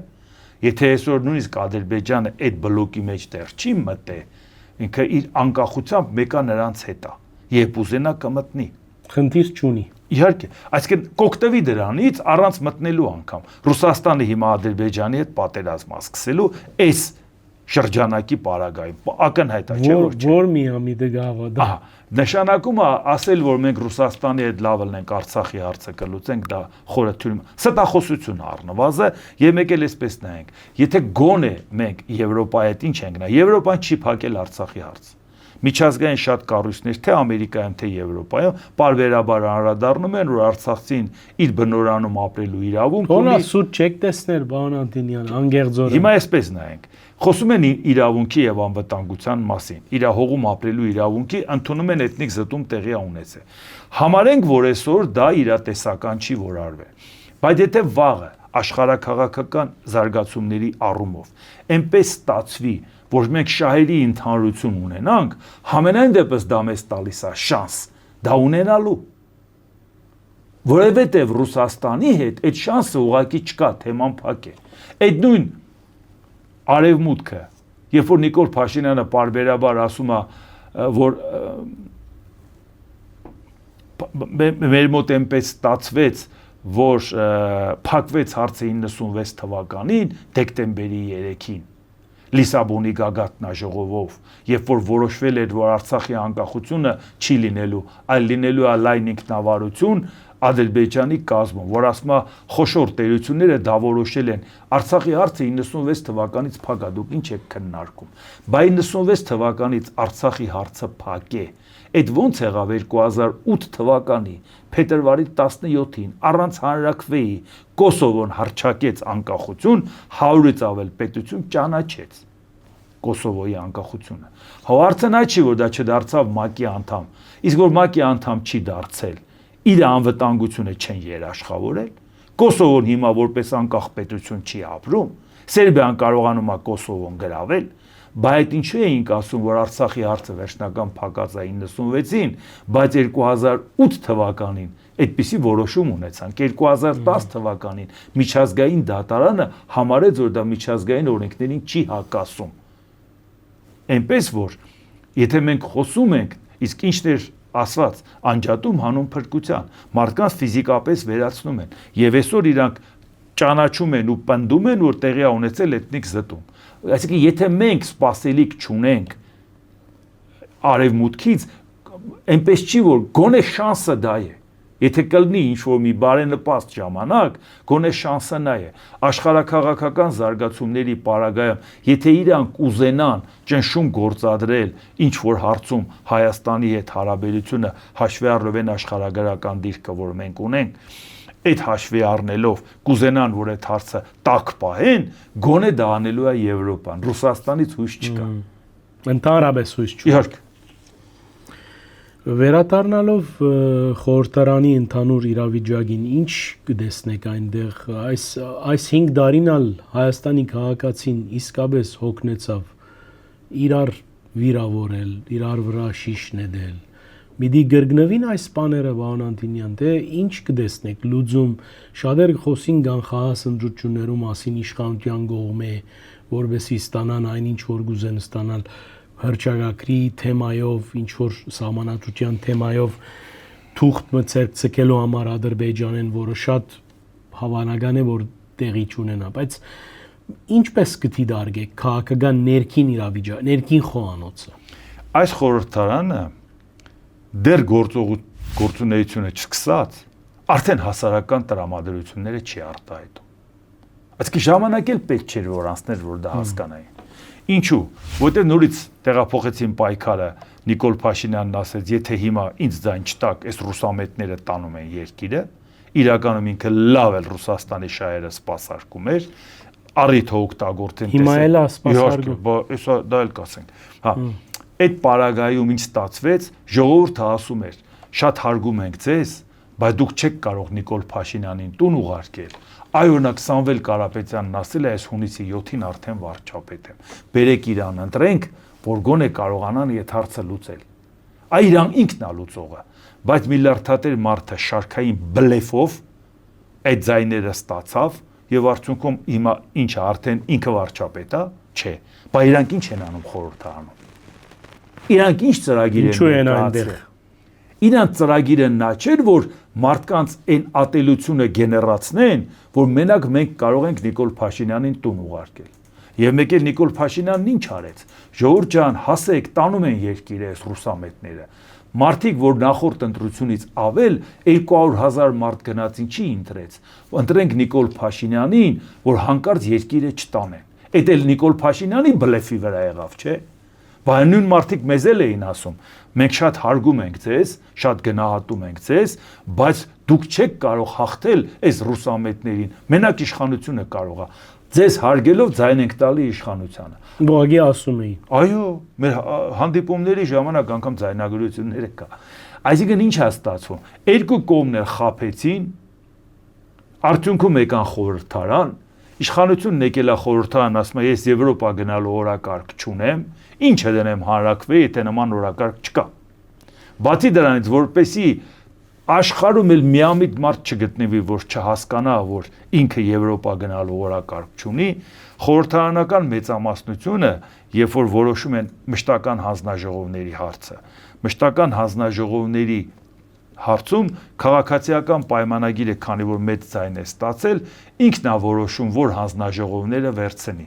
եթե այսօր նույնիսկ Ադրբեջանը այդ բլոկի մեջ դեռ չի մտե, ինքը իր անկախությամբ մեկա նրանց հետ է, երբ ուզենա կմտնի։ Խնդիր չունի։ Իհարկե, այսինքն կօգտվի դրանից առանց մտնելու անգամ։ Ռուսաստանը հիմա Ադրբեջանի հետ պատերազմ է սկսելու այս շրջանակի պարագայում ակնհայտ է, չէ՞ որ չէ։ Որ միամիտը գավադա։ Նշանակում է ասել, որ մենք Ռուսաստանի հետ լավ լինենք, Արցախի հարցը կլուծենք, դա խորը թյուրմ։ Ստախոսություն առնվազը, եւ մեկ էլ էսպես նայենք։ Եթե գոնե մենք Եվրոպայի հետ ինչ ենք նա, Եվրոպան չի փակել Արցախի հարց։ Միջազգային շատ կառույցներ, թե Ամերիկայում, թե Եվրոպայում, պարբերաբար անդրադառնում են, որ Արցախցին իր բնորանում ապրելու իրավունք ունի։ Թողա սուտ չեք տեսներ, պարոն Անտոնյան, անգերձորեն։ Հիմա այսպես նայենք։ Խոսում են իրավունքի եւ անվտանգության մասին։ Իր հողում ապրելու իրավունքի ընդունում են էթնիկ զտում տեղի ունեցել։ Համարենք, որ այսօր դա իրատեսական չի, որ արվել։ Բայց եթե վաղը աշխարհակաղակական զարգացումների առումով այնպես ստացվի, որ մենք շահերի ընդհանրություն ունենանք, համենայն դեպս դա մեզ տալիս է շանս դա ունենալու։ Որովհետև Ռուսաստանի հետ այդ շանսը ուղղակի չկա, թեման փակ է։ Այդ նույն Արևմուտքը, երբ որ Նիկոլ Փաշինյանը պարբերաբար ասում է, որ մեր մոտ այնպես ստացվեց, որ փակվեց հարցը 96 թվականին, դեկտեմբերի 3-ին, Լիսաբոնի գագաթնաժողովով, երբ որ որոշվել էր, որ Արցախի անկախությունը չի լինելու, այլ լինելու է լայն ինքնավարություն, Ադրբեջանի կազմում, որ ասում է խոշոր տերությունները դա որոշել են Արցախի հարցը 96 թվականից փակ է, դուք ինչ եք քննարկում։ Բա 96 թվականից Արցախի հարցը փակ է։ Այդ ոնց եղավ 2008 թվականի փետրվարի 17-ին առանց հանրաքվեի Կոսովոն հռչակեց անկախություն, 100-ից ավել պետություն ճանաչեց Կոսովոյի անկախությունը։ Հարցն այդ չի, որ դա չդարձավ ՄԱԿ-ի անդամ, իսկ որ ՄԱԿ-ի անդամ չի դարձել, իր անվտանգությունը չեն երաշխավորել։ Կոսովոն հիմա որպես անկախ պետություն չի ապրում, Սերբիան կարողանում է Կոսովոն գրավել, բայց այդ ինչու էինք ասում, որ Արցախի հարցը վերջնական փակած է 96-ին, բայց 2008 թվականին այդպիսի որոշում ունեցանք։ 2010 թվականին միջազգային դատարանը համարեց, որ դա միջազգային օրենքներին չի հակասում։ Այնպես որ, եթե մենք խոսում ենք, իսկ ինչն էր ասված, անջատում հանուն փրկության, մարդկանց ֆիզիկապես վերացնում են, եւ այսօր իրանք ճանաչում են ու պնդում են, որ տեղի է ունեցել էթնիկ զտում։ Այսինքն, եթե մենք սպասելիք չունենք արևմուտքից, այնպես չի, որ գոնե շանսը դա է։ Եթե կլինի ինչ-որ մի բարենպաստ ժամանակ, գոնե շանսը նա է։ Աշխարհաքաղաքական զարգացումների պարագայում, եթե իրանք ուզենան ճնշում գործադրել ինչ-որ հարցում Հայաստանի հետ հարաբերությունը հաշվի առնվեն աշխարհագրական դիրքը, որ մենք ունենք, այդ հաշվի առնելով կուզենան, որ այդ հարցը տաք պահեն, գոնե դա անելու է Եվրոպան։ Ռուսաստանից հույս չկա։ Ընդհանրապես հույս չկա։ Իհարկե։ Վերադառնալով խորհրդարանի ընդհանուր իրավիճակին, ինչ կտեսնեք այնտեղ, այս 5 տարին ալ Հայաստանի քաղաքացին իսկապես հոգնեցավ իրար վիրավորել, իրար վրա շիշ նետել։ Միդի գրգնվին այս բաները, պարոն Անտոնյան, թե ինչ կտեսնեք լուծում, շատերը խոսին կանխահասնջություններու մասին իշխանության կողմէ, որովհետեւ ստանան այն ինչ որ գուզեն ստանալ հրճակագրի թեմայով, ինչ որ սահմանադրության թեմայով թուղթ մցկելու համար Ադրբեջանեն, որը շատ հավանական է, որ տեղի չունենա, բայց ինչպես կդիտարկեք քաղաքական ներքին իրավիճակը, ներքին խոհանոցը։ Այս խորհրդարանը դեռ գործունեությունը չսկսած, արդեն հասարակական տրամադրությունները չի արտահայտում։ Այսինքն ժամանակ էլ պետք չէր որ անցներ, որ դա հասկանային։ Ինչու՞, որտեղ նորից տեղափոխեցին պայքարը, Նիկոլ Փաշինյանն ասեց, եթե հիմա ինձ ձայն չտակ, այս ռուսամետները տանում են երկիրը, իրականում ինքը լավ էլ Ռուսաստանի շահերը սպասարկում էր, առիթը օգտագործեն։ Հիմա էլ է սպասարկում։ Հեսա դա էլ կասենք։ Հա, այդ պարագայում ինչ ստացվեց, ժողովուրդը ասում էր, շատ հարգում ենք ձեզ, բայց դուք չեք կարող Նիկոլ Փաշինյանին տուն ուղարկել։ Այ օրինակ Սամվել Կարապետյանն ասել է, այս հունիսի 7-ին արդեն վարչապետ եմ։ Բերեք իրան ընտրենք, որ գոնե կարողանան այդ հարցը լուծել։ Այ իրան ինքն է լուծողը, բայց միլիարդատեր մարդը շարքային բլեֆով այդ ձայները ստացավ եւ արդյունքում հիմա ինչը արդեն ինքը վարչապետ է, չէ։ Բայց իրանք ինչ են անում խորհրդարանում։ Իրանք ինչ ծրագիր են այնտեղ։ Իրանք ծրագիրը նա չէր, որ մարդկանց այն ատելությունը գեներացնեն, որ մենակ մենք կարող ենք Նիկոլ Փաշինյանին տուն ուղարկել։ Եվ մեկ էլ Նիկոլ Փաշինյանն ինչ արեց։ Ժողովուրդ ջան, հասեք, տանում են երկիրը այս ռուսամետները։ Մարդիկ, որ նախորդ ընտրությունից ավել 200,000 մարդ գնացին չի ընտրեց։ Ընտրենք Նիկոլ Փաշինյանին, որ հանկարծ երկիրը չտանեն։ Էդ էլ Նիկոլ Փաշինյանի բլեֆի վրա եղավ, չէ՞։ Բայց նույն մարդիկ մեզ էլ էին ասում, մենք շատ հարգում ենք ձեզ, շատ գնահատում ենք ձեզ, բայց դուք չեք կարող հաղթել այս ռուսամետներին, մենակ իշխանությունը կարող է։ Ձեզ հարգելով ձայն ենք տալի իշխանությանը։ Բողոքի ասում էին։ Այո, մեր հանդիպումների ժամանակ անգամ ձայնագրությունները կա։ Այսինքն ինչ է ստացվում։ Երկու կողմներ խաբեցին, արդյունքում եկան խորհրդարան, իշխանությունն եկել է խորհրդարան, ասում է, ես Եվրոպա գնալու օրակարգ չունեմ, ինչը դնեմ հանրաքվեի, եթե նման օրակարգ չկա։ Բացի դրանից, որպեսի աշխարհում էլ միամիտ մարդ չգտնվի, որ չհասկանա, որ ինքը Եվրոպա գնալու օրակարգ չունի, խորհրդարանական մեծամասնությունը, երբ որ որոշում են մշտական հանձնաժողովների հարցը, մշտական հանձնաժողովների հարցում քաղաքացիական պայմանագիրը, քանի որ մեծ ձայն է ստացել, ինքն է որոշում, որ հանձնաժողովները վերցնի։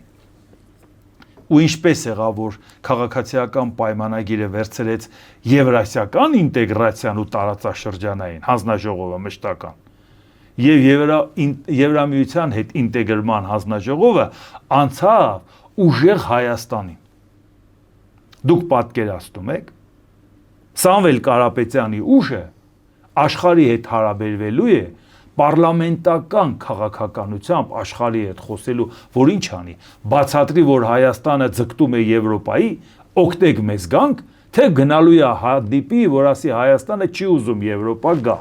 ու ինչպես եղավ, որ քաղաքացիական պայմանագիրը վերցրեց եվրասիական ինտեգրացիան ու տարածաշրջանային հանձնաժողովը մշտական եւ Եվրամիության հետ ինտեգրման հանձնաժողովը անցավ ուժեղ Հայաստանին։ Դուք պատկերացնում եք Սամվել Կարապետյանի ուժը աշխարհի հետ հարաբերվելու է պարլամենտական քաղաքականությամբ աշխարհի հետ խոսելու, որ ինչ անի, բացատրի, որ Հայաստանը ձգտում է Եվրոպայի, օգնեք մեզ գանք, թե գնալու է հանդիպի, որ ասի Հայաստանը չի ուզում Եվրոպա գա։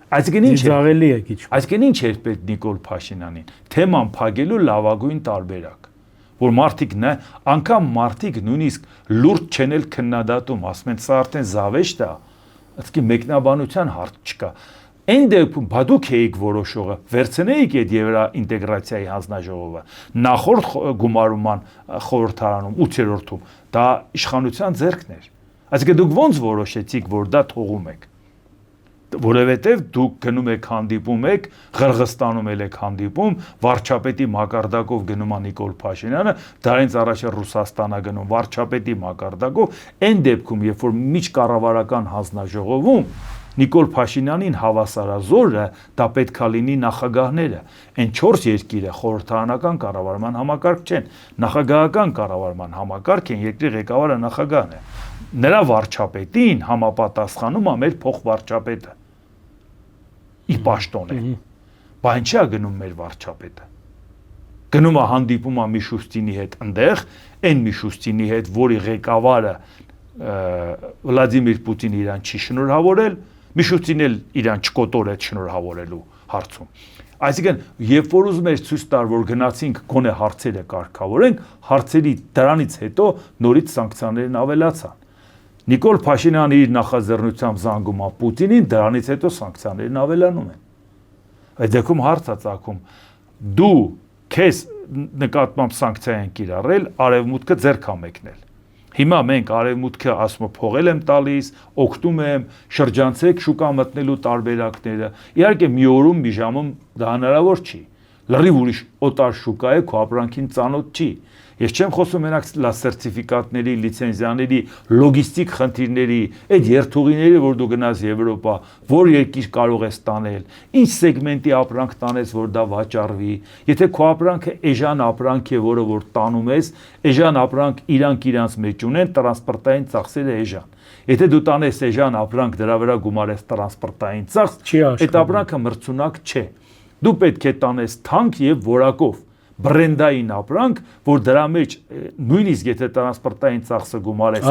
Այսինքն ինչ էր պետք Նիկոլ Փաշինյանին, թեման փակելու լավագույն տարբերակ, որ մարդիկ անգամ մարդիկ նույնիսկ լուրջ չեն էլ քննադատում, ասում են սա արդեն զավեշտ է, ասկի մեկնաբանության հարց չկա։ Այն դեպքում բադուք էիք որոշողը, վերցնեիք այդ Եվրաինտեգրացիայի հանձնաժողովը, նախորդ գումարման խորհրդարանում 8-րդում, դա իշխանության ձեռքն էր։ Այսինքն դուք ոնց որոշեցիք, որ դա թողում եք։ Որովհետև դուք գնում եք հանդիպում եք, Ղրղստանում եք հանդիպում, վարչապետի մակարդակով գնում է Նիկոլ Փաշինյանը, դրանից առաջ Ռուսաստանա գնում վարչապետի մակարդակով, այն դեպքում, երբ որ միջկառավարական հանձնաժողովում Նիկոլ Փաշինյանին հավասարազորը դա պետք է լինի նախագահները, այն 4 երկիրը խորհրդարանական կառավարման համակարգ չեն, նախագահական կառավարման համակարգ են, երկրի ղեկավարը նախագահն է, նրա վարչապետին համապատասխանում է մեր փոխվարչապետը, ի պաշտոն է, բայց ինչի է գնում մեր վարչապետը, գնում է հանդիպում է Միշուստինի հետ ընդեղ, այն Միշուստինի հետ, որի ղեկավարը Վլադիմիր Պուտինը իրան չի շնորհավորել, Միշուստին էլ իրան չկոտոր է շնորհավորելու հարցում։ Այսինքն, երբ որ ուզում էր ցույց տալ, որ գնացինք գոնե հարցերը կարգավորենք, հարցերի դրանից հետո նորից սանկցիաներն ավելացան։ Նիկոլ Փաշինյանը իր նախաձեռնությամբ զանգում է Պուտինին, դրանից հետո սանկցիաներն ավելանում են։ Այդ դեպքում հարց է ծագում, դու քեզ նկատմամբ սանկցիա են կիրառել, արևմուտքը ձեռք է մեկնել։ Հիմա մենք արևմուտքը ասում է փողել եմ տալիս, օգնում եմ, շրջանցեք շուկա մտնելու տարբերակները։ Իհարկե մի օրում, մի ժամում դա հնարավոր չի։ Լրիվ ուրիշ օտար շուկա է, քո ապրանքին ծանոթ չի։ Ես չեմ խոսում մենակ սերտիֆիկատների, լիցենզիաների, լոգիստիկ խնդիրների, այդ երթուղիների, որ դու գնաս Եվրոպա, որ երկիր կարող ես տանել, ինչ սեգմենտի ապրանք տանես, որ դա վաճառվի, եթե քո ապրանքը էժան ապրանք է, որը որ տանում ես, էժան ապրանք իրանք իրանց մեջ ունեն, տրանսպորտային ծախսերը էժան։ Եթե դու տանես էժան ապրանք, դրա վրա գումարես տրանսպորտային ծախս, այդ ապրանքը մրցունակ չէ։ Դու պետք է տանես թանկ եւ որակով բրենդային ապրանք, որ դրա մեջ նույնիսկ եթե տրանսպորտային ծախսը գումարես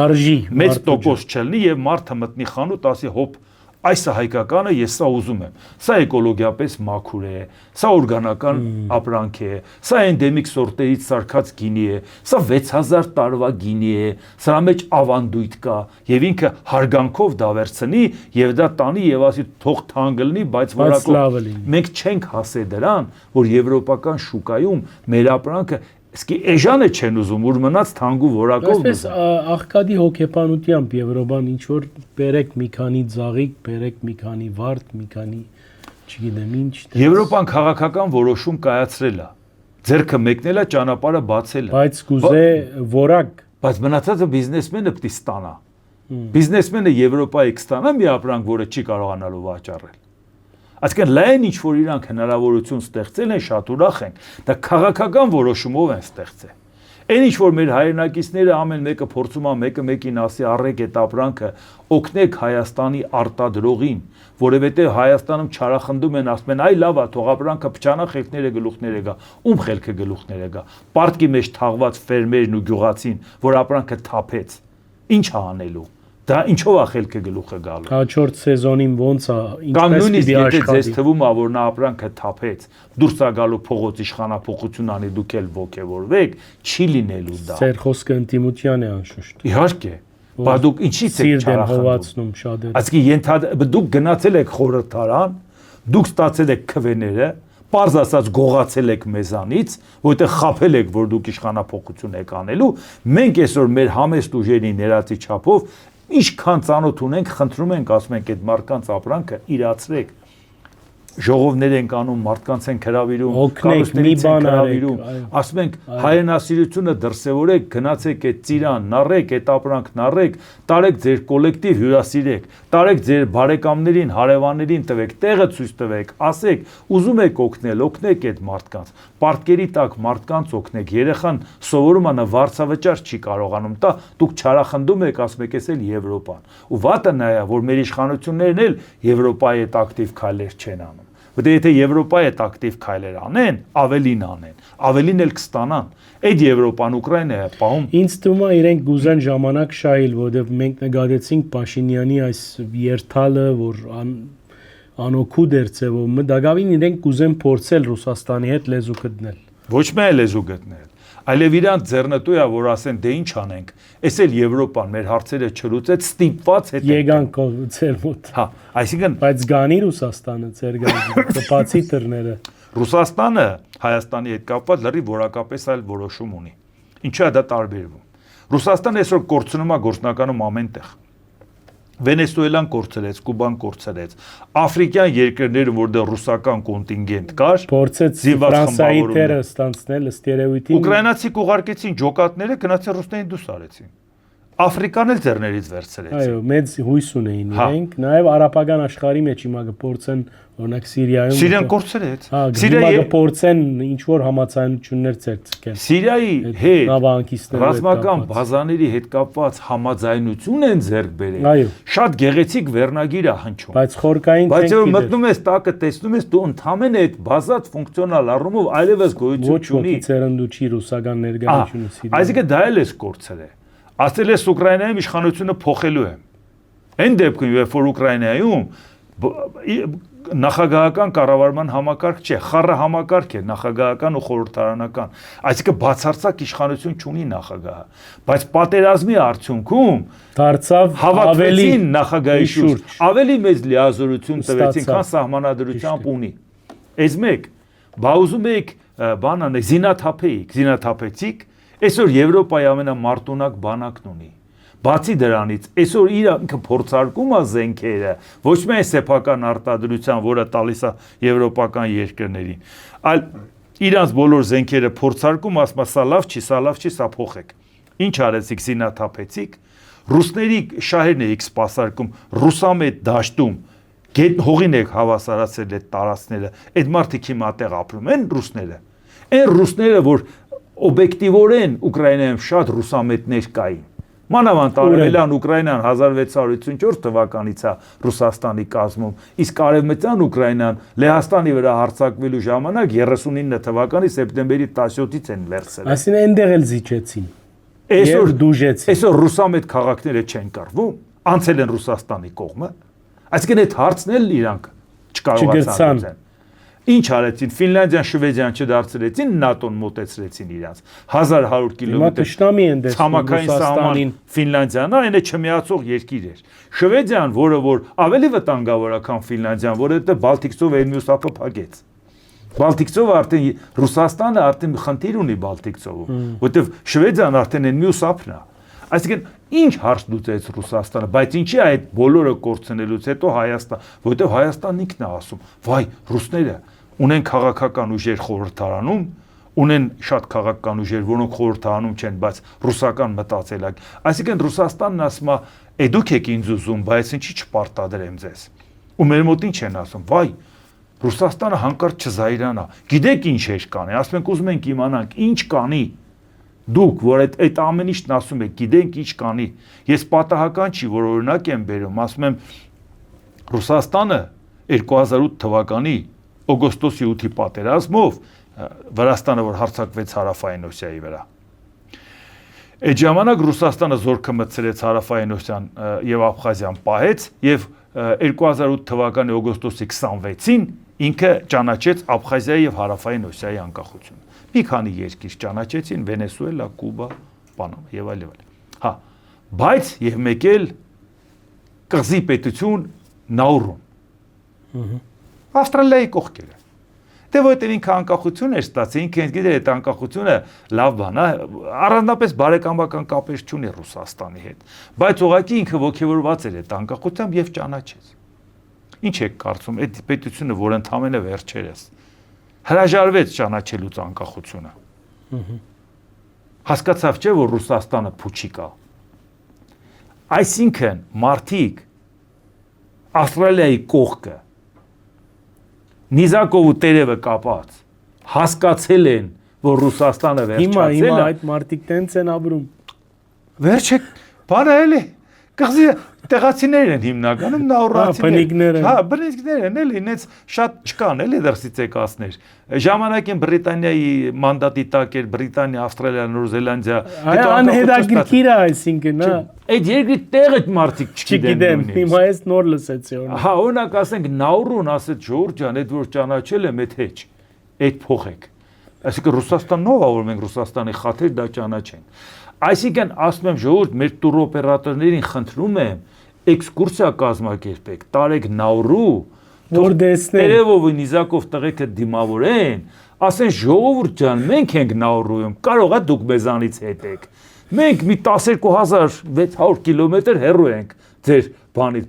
մեծ տոկոս չլինի եւ մարդը մտնի խանութ, ասի հոպ, այս է հայկականը, ես սա ուզում եմ։ Սա էկոլոգիապես մաքուր է, սա օրգանական ապրանք է, սա էնդեմիկ սորտերից սարքած գինի է, սա 6000 տարվա գինի է, սրա մեջ ավանդույթ կա եւ ինքը հարգանքով դա վերցնի եւ դա տանի եւ ասի թող թանկ լինի, բայց որակով մենք չենք հասե դրան, որ եվրոպական շուկայում մեր ապրանքը Իսկ էժանը չեն ուզում, որ մնաց թանկու որակով։ Այսպես աղքատի հոգեբանությամբ Եվրոպան ինչ որ բերեք մի քանի ծաղիկ, բերեք մի քանի վարդ, մի քանի, չգիտեմ ինչ։ Եվրոպան քաղաքական որոշում կայացրել է։ Ձերքը մեկնել է, ճանապարհը բացել է։ Բայց կուզե որակ։ Բայց մնացածը բիզնեսմենը պիտի ստանա։ Բիզնեսմենը Եվրոպայի կստանա մի ապրանք, որը չի կարողանալու վաճառել։ Այսինքն լայն ինչ որ իրանք հնարավորություն ստեղծել են, շատ ուրախ են, դա քաղաքական որոշումով են ստեղծել։ Այն ինչ որ մեր հայրենակիցները ամեն մեկը փորձում է մեկը մեկին ասի առեք այդ ապրանքը, օգնեք Հայաստանի արտադրողին, որովհետև Հայաստանում չարախնդում են, ասում են այ լավ է, թող ապրանքը փչանա, խելքները գլուխները գա, ում խելքը գլուխները գա։ Պարտքի մեջ թաղված ֆերմերն ու գյուղացին, որ ապրանքը թափեց, ինչ է անելու։ Դա ինչով է խելքը գլուխը գալու։ Հաջորդ սեզոնին ոնց է, ինչպես պիտի աշխատի։ Կամ նույնիսկ եթե ձեզ թվում է, որ նա ապրանքը թափեց, դուրս է գալու փողոց իշխանափոխություն անի, դուք էլ ողջևորվեք, չի լինելու դա։ Ձեր խոսքը ինտիմության է անշուշտ։ Իհարկե։ Բայց դուք ինչի՞ց եք չարախնդում շատերը։ Այսինքն դուք գնացել եք խորհրդարան, դուք ստացել եք քվեները, պարզ ասած գողացել եք մեզանից, որտեղ խաբել եք, որ դուք իշխանափոխություն եք անելու, մենք այսօր մեր համեստ ուժերի ներածի չափով ինչքան ծանոթ ունենք, խնդրում ենք, ասում ենք այդ մարկանց ապրանքը իրացրեք։ ժողովներ են անում, մարդկանց են հրավիրում, օգնենք, մի բան արեք, ասում ենք հայրենասիրությունը դրսևորեք, գնացեք այդ ծիրան, նառեք, այդ ապրանքն նառեք, տարեք ձեր կոլեկտիվ հյուրասիրեք, տարեք ձեր բարեկամներին, հարևաններին տվեք, տեղը ցույց տվեք, ասեք, ուզում եք օգնել, օգնեք այդ մարդկանց, պարտքերի տակ մարդկանց օգնեք, երեխան սովորում անը վարձավճար չի կարողանում տա, դուք չարախնդում եք, ասում եք, էս էլ Եվրոպան, ու վատը նա է, որ մեր իշխանություններն էլ Եվրոպայի հետ ակտիվ քայլեր չեն անում։ Որտե եթե Եվրոպայի հետ ակտիվ քայլեր անեն, ավելին էլ կստանան։ Այդ Եվրոպան Ուկրաինա է պահում։ Ինձ թվում է իրենք գուզեն ժամանակ շահել, որովհետև մենք նկատեցինք Փաշինյանի այս երթալը, որ անօգու դերձևով դակավին իրենք կուզեն փորձել Ռուսաստանի հետ լեզու գտնել։ Ոչ միայն լեզու գտնել, այլև իրանց ձեռնտու է, որ ասեն դե ինչ անենք, էս էլ Եվրոպան մեր հարցերը չլուծեց, ստիպված հետ եկանք ձեր մոտ։ Հա, այսինքն բայց գանի Ռուսաստանը ձեր գանի կպացի դռները։ Ռուսաստանը Հայաստանի հետ կապված լրիվ որակապես այլ որոշում ունի։ Ինչու է դա տարբերվում։ Ռուսաստանը այսօր կորցնում է գործնականում ամենտեղ։ Վենեսուելան կորցրեց, Կուբան կորցրեց, աֆրիկյան երկրները, որտեղ ռուսական կոնտինգենտ կար, փորձեց Ֆրանսիայի թերը ստանցնել ըստ երևույթին։ Ուկրաինացիք ուղարկեցին ջոկատները, գնացին ռուսներին դուրս արեցին։ Աֆրիկան էլ ձեռներից վերցրեցին։ Այո, մեծ հույս ունեին իրենք, նաև արաբական աշխարհի մեջ հիմա կփորձեն, օրինակ Սիրիայում։ Սիրիան կորցրեց։ Սիրիայի կփորձեն ինչ որ համաձայնություններ ցերծել։ Սիրիայի հետ ռազմական բազաների հետ կապված համաձայնություն են ձեռք բերել։ Շատ գեղեցիկ վերնագիր է հնչում։ Բայց խորկային Բայց որ մտնում ես տակը, տեսնում ես դու ընդհանրապես այդ բազատ ֆունկցիոնալ առումով այլևս գոյություն չունի։ Ոչ ոքի ցերնդու չի ռուսական ներկայությունը Սիրիայում։ Այսինքն դա էլ է կորցրել։ Ասել ես Ուկրաինայում իշխանությունը փոխելու է։ Այն դեպքում, երբ որ Ուկրաինայում նախագահական կառավարման համակարգ չէ, խառը համակարգ է, նախագահական ու խորհրդարանական։ Այսինքն բացարձակ իշխանություն չունի նախագահը, բայց պատերազմի արդյունքում դարձավ ավելի նախագահի շուրջ, ավելի մեծ լիազորություն տվեցին, քան սահմանադրությամբ ունի։ Այս մեկ, բա ուզում եք բան անեք, զինաթափեցիք, այսօր Եվրոպայի ամենամարտունակ բանակն ունի։ Բացի դրանից, այսօր ինքը փորձարկում է զենքերը, ոչ միայն սեփական արտադրության, որը տալիս է եվրոպական երկրներին, այլ իրանց բոլոր զենքերը փորձարկում, ասում է սա լավ չի, սա փոխեք։ Ինչ արեցիք, զինաթափեցիք, ռուսների շահերն էիք սպասարկում, ռուսամետ դաշտում, հողին եք հավասարացել այդ տարածքները, այդ մարդիկ հիմա այդտեղ ապրում են ռուսները։ Այն ռուսները, որ օբյեկտիվորեն Ուկրաինայում շատ ռուսամետներ կային։ Մանավանդ արևելյան Ուկրաինան 1654 թվականից է Ռուսաստանի կազմում, իսկ արևմտյան Ուկրաինան Լեհաստանի վրա հարձակվելու ժամանակ 39 թվականի սեպտեմբերի 17-ից են վերցրել։ Այսինքն այնտեղ էլ զիջեցին։ Այսօր դուժեցին։ Այսօր ռուսամետ քաղաքները չեն կռվում, անցել են Ռուսաստանի կողմը։ Այսինքն այդ հարցն էլ իրանք չկարողացան լուծել։ Ինչ արեցին, Ֆինլանդիան, Շվեդիան չդարձրեցին, ՆԱՏՕ-ն մոտեցրեցին իրանց 1100 կիլոմետր ցամաքային սահման Ֆինլանդիան, այն է չմիացող երկիր էր։ Շվեդիան, որը որ ավելի վտանգավոր է, քան Ֆինլանդիան, որովհետև Բալտիկցով Էլմյուս ափը փակեց։ Բալտիկցով արդեն Ռուսաստանը արդեն խնդիր ունի Բալտիկցովում, որովհետև Շվեդիան արդեն Էլմյուս ափն է։ Այսինքն ինչ հարց լուծեց Ռուսաստանը, բայց ինչի այդ բոլորը կորցնելուց հետո Հայաստան, որովհետև Հայաստանն ինքն է ասում, վայ, ռուսները ունեն քաղաքական ուժեր խորհրդարանում, ունեն շատ քաղաքական ուժեր, որոնք խորհրդարանում չեն, բայց ռուսական մտածելակ։ Այսինքն Ռուսաստանն ասում է, դուք եք ինձ ուզում, բայց ինչի չպարտադրեմ ձեզ։ Ու մեր մոտ ինչ են ասում, վայ, Ռուսաստանը հանկարծ չզայրանա։ Գիտեք ինչ էր կանի, ասում ենք ուզում ենք իմանանք, ինչ կանի։ Դուք, որ այդ ամեն ինչն ասում եք, գիտենք ինչ կանի։ Ես պատահական չի, որ օրինակ եմ բերում, ասում եմ Ռուսաստանը 2008 թվականի օգոստոսի 8-ի պատերազմով Վրաստանը որ հարձակվեց Հարավային Օսիայի վրա։ Այդ ժամանակ Ռուսաստանը զորքը մտցրեց Հարավային Օսիան եւ Աբխազիան պահեց եւ 2008 թվականի օգոստոսի 26-ին ինքը ճանաչեց Աբխազիայի եւ Հարավային Օսիայի անկախությունը։ Մի քանի երկիր ճանաչեցին, Վենեսուելա, Կուբա, Պանամա եւ այլ եւ այլ։ Հա, բայց եւ մեկ էլ կղզի պետություն Նաուրուն։ Ավստրալիայի կողքերը։ Դե որտեղ ինքը անկախություն էր ստացել, ինքը գիտեր այդ անկախությունը լավ բան է, առանձնապես բարեկամական կապեր չունի Ռուսաստանի հետ, բայց ուղղակի ինքը ողջևորված էր այդ անկախությամբ եւ ճանաչեց։ Ինչ եք կարծում, այդ պետությունը, որ ընդամենը վերջերս հրաժարվեց ճանաչելուց անկախությունը։ Հասկացավ չէ, որ Ռուսաստանը փուչի կա։ Այսինքն մարդիկ Ավստրալիայի կողքը Նիզակով ու Տերևը կապած հասկացել են, որ Ռուսաստանը վերջացել է։ Հիմա այդ մարդիկ տենց են ապրում։ Վերջը բանը էլի կղզի տեղացիներ են հիմնականում նաուրացիներ։ Բնիկներ են։ Հա, բնիկներ են էլի, ինձ շատ չկան էլի դրսիցեկասներ։ Ժամանակին Բրիտանիայի մանդատի տակ էր Բրիտանիա, Ավստրալիա, Նոր Զելանդիա։ Այ անհետաքրքիր է, այսինքն, հա։ Այդ երկրի տեղը մարդիկ չգիտեն։ Հիմա ես նոր լսեցի օրինակ։ Հա, օրինակ ասենք Նաուրուն ասեց Ժորժ ջան, այդ որ ճանաչել եմ, այդ հեչ։ Այդ փոխեք։ Այսինքն Ռուսաստանով ա որ մենք Ռուսաստանի խաթեր դա ճանաչենք։ Այսինքն ասում եմ Ժորժ, մեր տուրօպերատորներին խնդրում եմ էքսկուրսիա կազմակերպեք, տարեք Նաուրու, որ տեսնեն Տերևով ու Նիզակով տղեկը դիմավորեն, ասեն ժողովուրդ ջան, մենք ենք Նաուրուում, կարող է դուք մեզանից հետեք։ Մենք մի 12600 կիլոմետր հեռու ենք ձեր բանից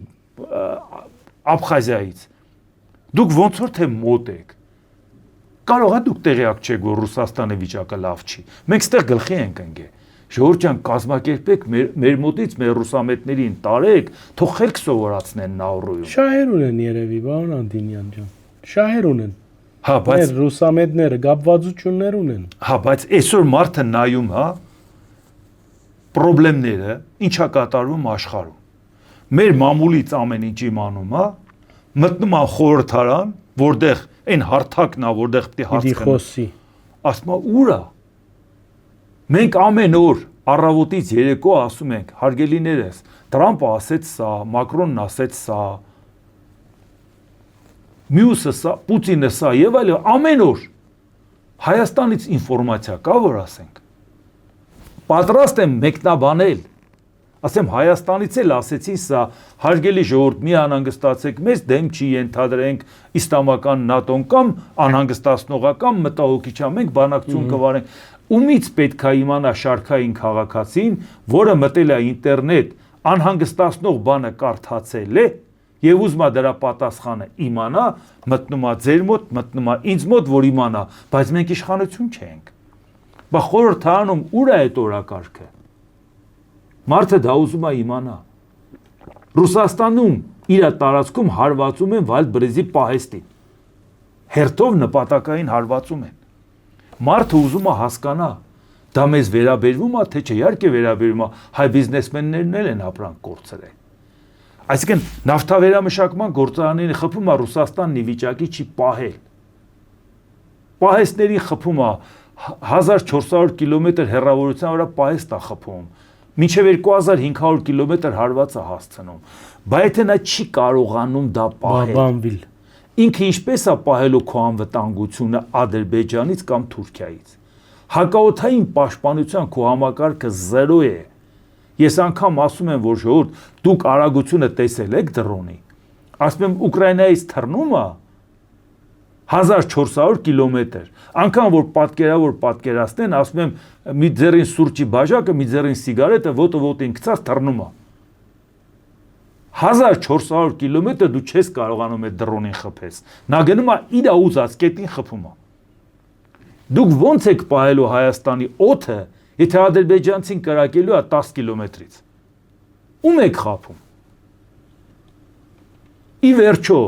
Աբխազիայից։ Դուք ոնց որ թե մոտ եք։ Կարող է դուք տեղյակ չեք, որ Ռուսաստանի վիճակը լավ չի։ Մենք ստեղ գլխի ենք ընկել։ Ժողովուրդ ջան, կազմակերպեք մեր մոտից մեր ռուսամետներին տարեք, թող խելք սովորացնեն Նաուրուում։ շահեր ունեն երևի, պարոն Անդինյան ջան։ Շահեր ունեն։ Հա, բայց Մեր ռուսամետները գապվածություններ ունեն։ Հա, բայց այսօր մարդը նայում, հա, խնդիրները ինչա կատարվում աշխարհում։ Մեր մամուլից ամեն ինչ իմանում, հա, մտնում է խորհրդարան, որտեղ այն հարթակն է, որտեղ պետք է հարց խոսի։ Ասում է ուր է։ Մենք ամեն օր առավոտից երեկո ասում ենք, հարգելիներս, Տրամպը ասեց սա, Մակրոնն ասեց սա, մյուսը սա, Պուտինը սա եւ այլն, ամեն օր Հայաստանից ինֆորմացիա կա, որ ասենք։ Պատրաստ եմ մեկնաբանել, ասեմ Հայաստանից էլ ասեցին սա, հարգելի ժողովուրդ, մի անհանգստացեք, մեզ դեմ չի ենթադրենք իսլամական ՆԱՏՕ-ն կամ անհանգստացնողական մտահոգիչա, մենք բանակցություն կվարենք։ Ումից պետք է իմանա շարքային քաղաքացին, որը մտել է ինտերնետ, անհանգստացնող բանը կարդացել է եւ ուզում է դրա պատասխանը իմանա, մտնում է ձեր մոտ, մտնում է ինձ մոտ, որ իմանա, բայց մենք իշխանություն չենք։ Բա խորհրդարանում ուր է այդ օրակարգը։ Մարդը դա ուզում է իմանա։ Ռուսաստանում իր տարածքում հարվածում են Վալդբրեզի պահեստին։ Հերթով նպատակային հարվածում են։ Մարդը ուզում է հասկանա, դա մեզ վերաբերվում է, թե չէ, իհարկե վերաբերվում է, հայ բիզնեսմեններն էլ են ապրանք կորցրել։ Այսինքն նավթավերամշակման գործարանների խփումը Ռուսաստանն ի վիճակի չի պահել։ Պահեստների խփումը 1400 կիլոմետր հեռավորության վրա պահեստ է խփում։ Մինչև 2500 կիլոմետր հարված է հասցնում։ Բայց եթե նա չի կարողանում դա պահել։ Ինքը ինչպես է պահելու քո անվտանգությունը Ադրբեջանից կամ Թուրքիայից։ Հակաօդային պաշտպանության քո համակարգը 0 է։ Ես անգամ ասում եմ, որ ժողովուրդ, դուք արագությունը տեսել եք դրոնի։ Ասում եմ Ուկրաինայից թռնումը 1400 կիլոմետր։ Անկամ որ պատկերացնեն, ասում եմ մի ձեռին սուրճի բաժակը, մի ձեռին սիգարետը, ոտը ոտին գցած թռնում է։ 1400 կիլոմետր դու չես կարողանում այդ դրոնին խփես։ Նա գնում է իր ուզած կետին խփում է։ Դուք ո՞նց եք պահելու Հայաստանի օդը, եթե ադրբեջանցին կրակելու է 10 կիլոմետրից։ Ում եք խփում։ Ի վերջո,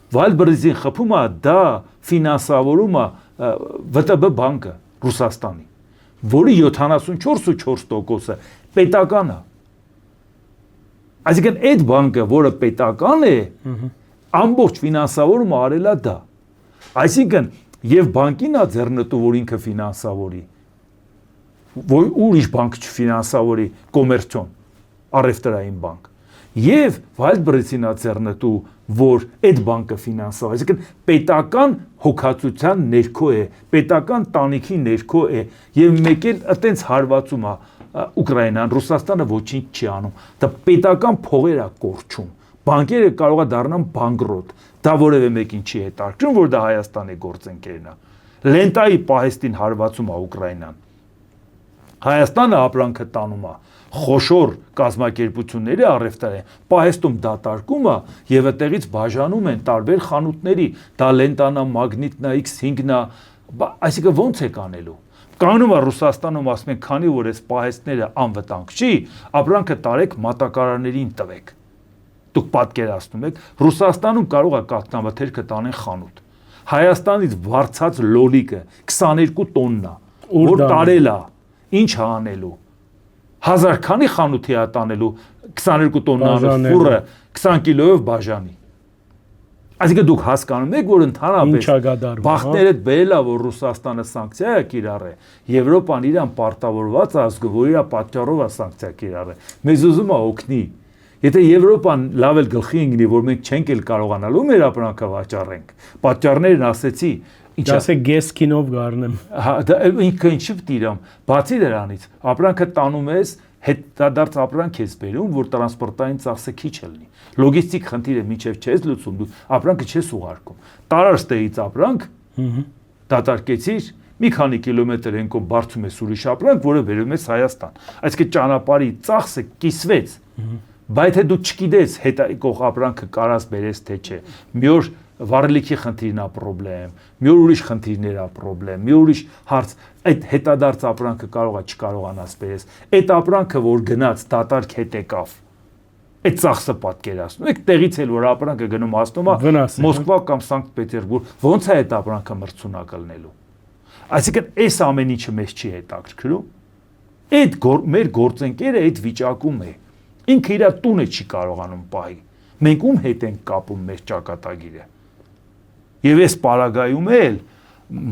Վալդբրեզին խփումը դա ֆինանսավորում է ՎՏԲ բանկը Ռուսաստանի, որի 74.4%-ը պետական է։ Այսինքն այդ բանկը, որը պետական է, ամբողջ ֆինանսավորումը արել է դա։ Այսինքն եւ բանկին է ձեռնտու, որ ինքը ֆինանսավորի։ Որ ուրիշ բանկ չֆինանսավորի, կոմերցիոն, առևտրային բանկ։ Եվ Վալդբրեզին է ձեռնտու, որ այդ բանկը ֆինանսավորի։ Այսինքն պետական հոգացության ներքո է, պետական տանիքի ներքո է եւ մեկ էլ այտենց հարվածում է Ուկրաինան, Ռուսաստանը ոչինչ չի անում։ Դա պետական փողեր է կորչում։ Բանկերը կարող է դառնան բանկրոտ։ Դա որևէ մեկին չի հետաքրքրում, որ դա Հայաստանի գործընկերն է։ Լենտայի պահեստին հարվածում է Ուկրաինան։ Հայաստանը ապրանքը տանում է, խոշոր կազմակերպությունների առևտրային պահեստում դատարկումը եւ այդտեղից բաժանում են տարբեր խանութների, դա լենտանա, մագնիտնա, X5-նա, այսինքն ո՞նց է կանելու։ Կանում է Ռուսաստանում ասում են, քանի որ այս պահեստները անվտանգ չի, ապրանքը տարեք մատակարարներին տվեք։ Դուք պատկերացնում եք, Ռուսաստանում կարող է կաթնավթերքը տանեն խանութ։ Հայաստանից վարձած լոլիկը 22 տոննա, որ տարել է, ինչ է անելու։ 1000 քանի խանութի է տանելու 22 տոննանոց ֆուրը 20 կիլոյով բաժանի։ Այսինքն դուք հասկանում եք, որ ընդհանրապես բախտերդ բերել է, որ Ռուսաստանը սանկցիա է կիրառել, Եվրոպան իրան պարտավորված է ազգը, որ իր պատճառով է սանկցիա կիրառել։ Մեզ ուզում է օգնի։ Եթե Եվրոպան լավ էլ գլխի ընկնի, որ մենք չենք էլ կարողանալու մեր ապրանքը վաճառենք, պատճառներն ասեցի, ինչ ասե գեսկինով գառնեմ։ Հա, դա ինքը ինչի՞ դիրամ։ Բացի դրանից, ապրանքը տանում ես, հետադարձ ապրանք ես բերում, որ տրանսպորտային ծախսը քիչ լինի։ Լոգիստիկ խնդիրը միջև չես լուծում, դու ապրանքը չես ուղարկում։ Տարար ստեից ապրանք, դատարկեցիր, մի քանի կիլոմետր ենքով բարձում ես ուրիշ ապրանք, որը բերում ես Հայաստան։ Այսինքն ճանապարհի ծախսը կիսվեց։ Բայց թե դու չգիտես հետ եկող ապրանքը կարաս բերես թե չէ։ Մի օր վառելիքի խնդիրն է պրոբլեմ, մի օր ուրիշ խնդիրներ է պրոբլեմ, մի ուրիշ հարց, այդ հետադարձ ապրանքը կարող է չկարողանաս բերես։ Այդ ապրանքը որ գնաց դատարկ հետ եկավ։ Այդ ծախսը պատկերացնում եք, տեղից էլ որ ապրանքը գնում հասնում է Մոսկվա կամ Սանկտ Պետերբուրգ, ո՞նց է այդ ապրանքը մրցունակ լինելու։ Այսինքն այս ամեն ինչը մեզ չի հետաքրքրում։ Այդ մեր գործընկերը այդ վիճակում է։ Ինքը իր տունը չի կարողանում պահի։ Մենք ում հետ ենք կապում մեր ճակատագիրը։ Եվ այս պարագայում էլ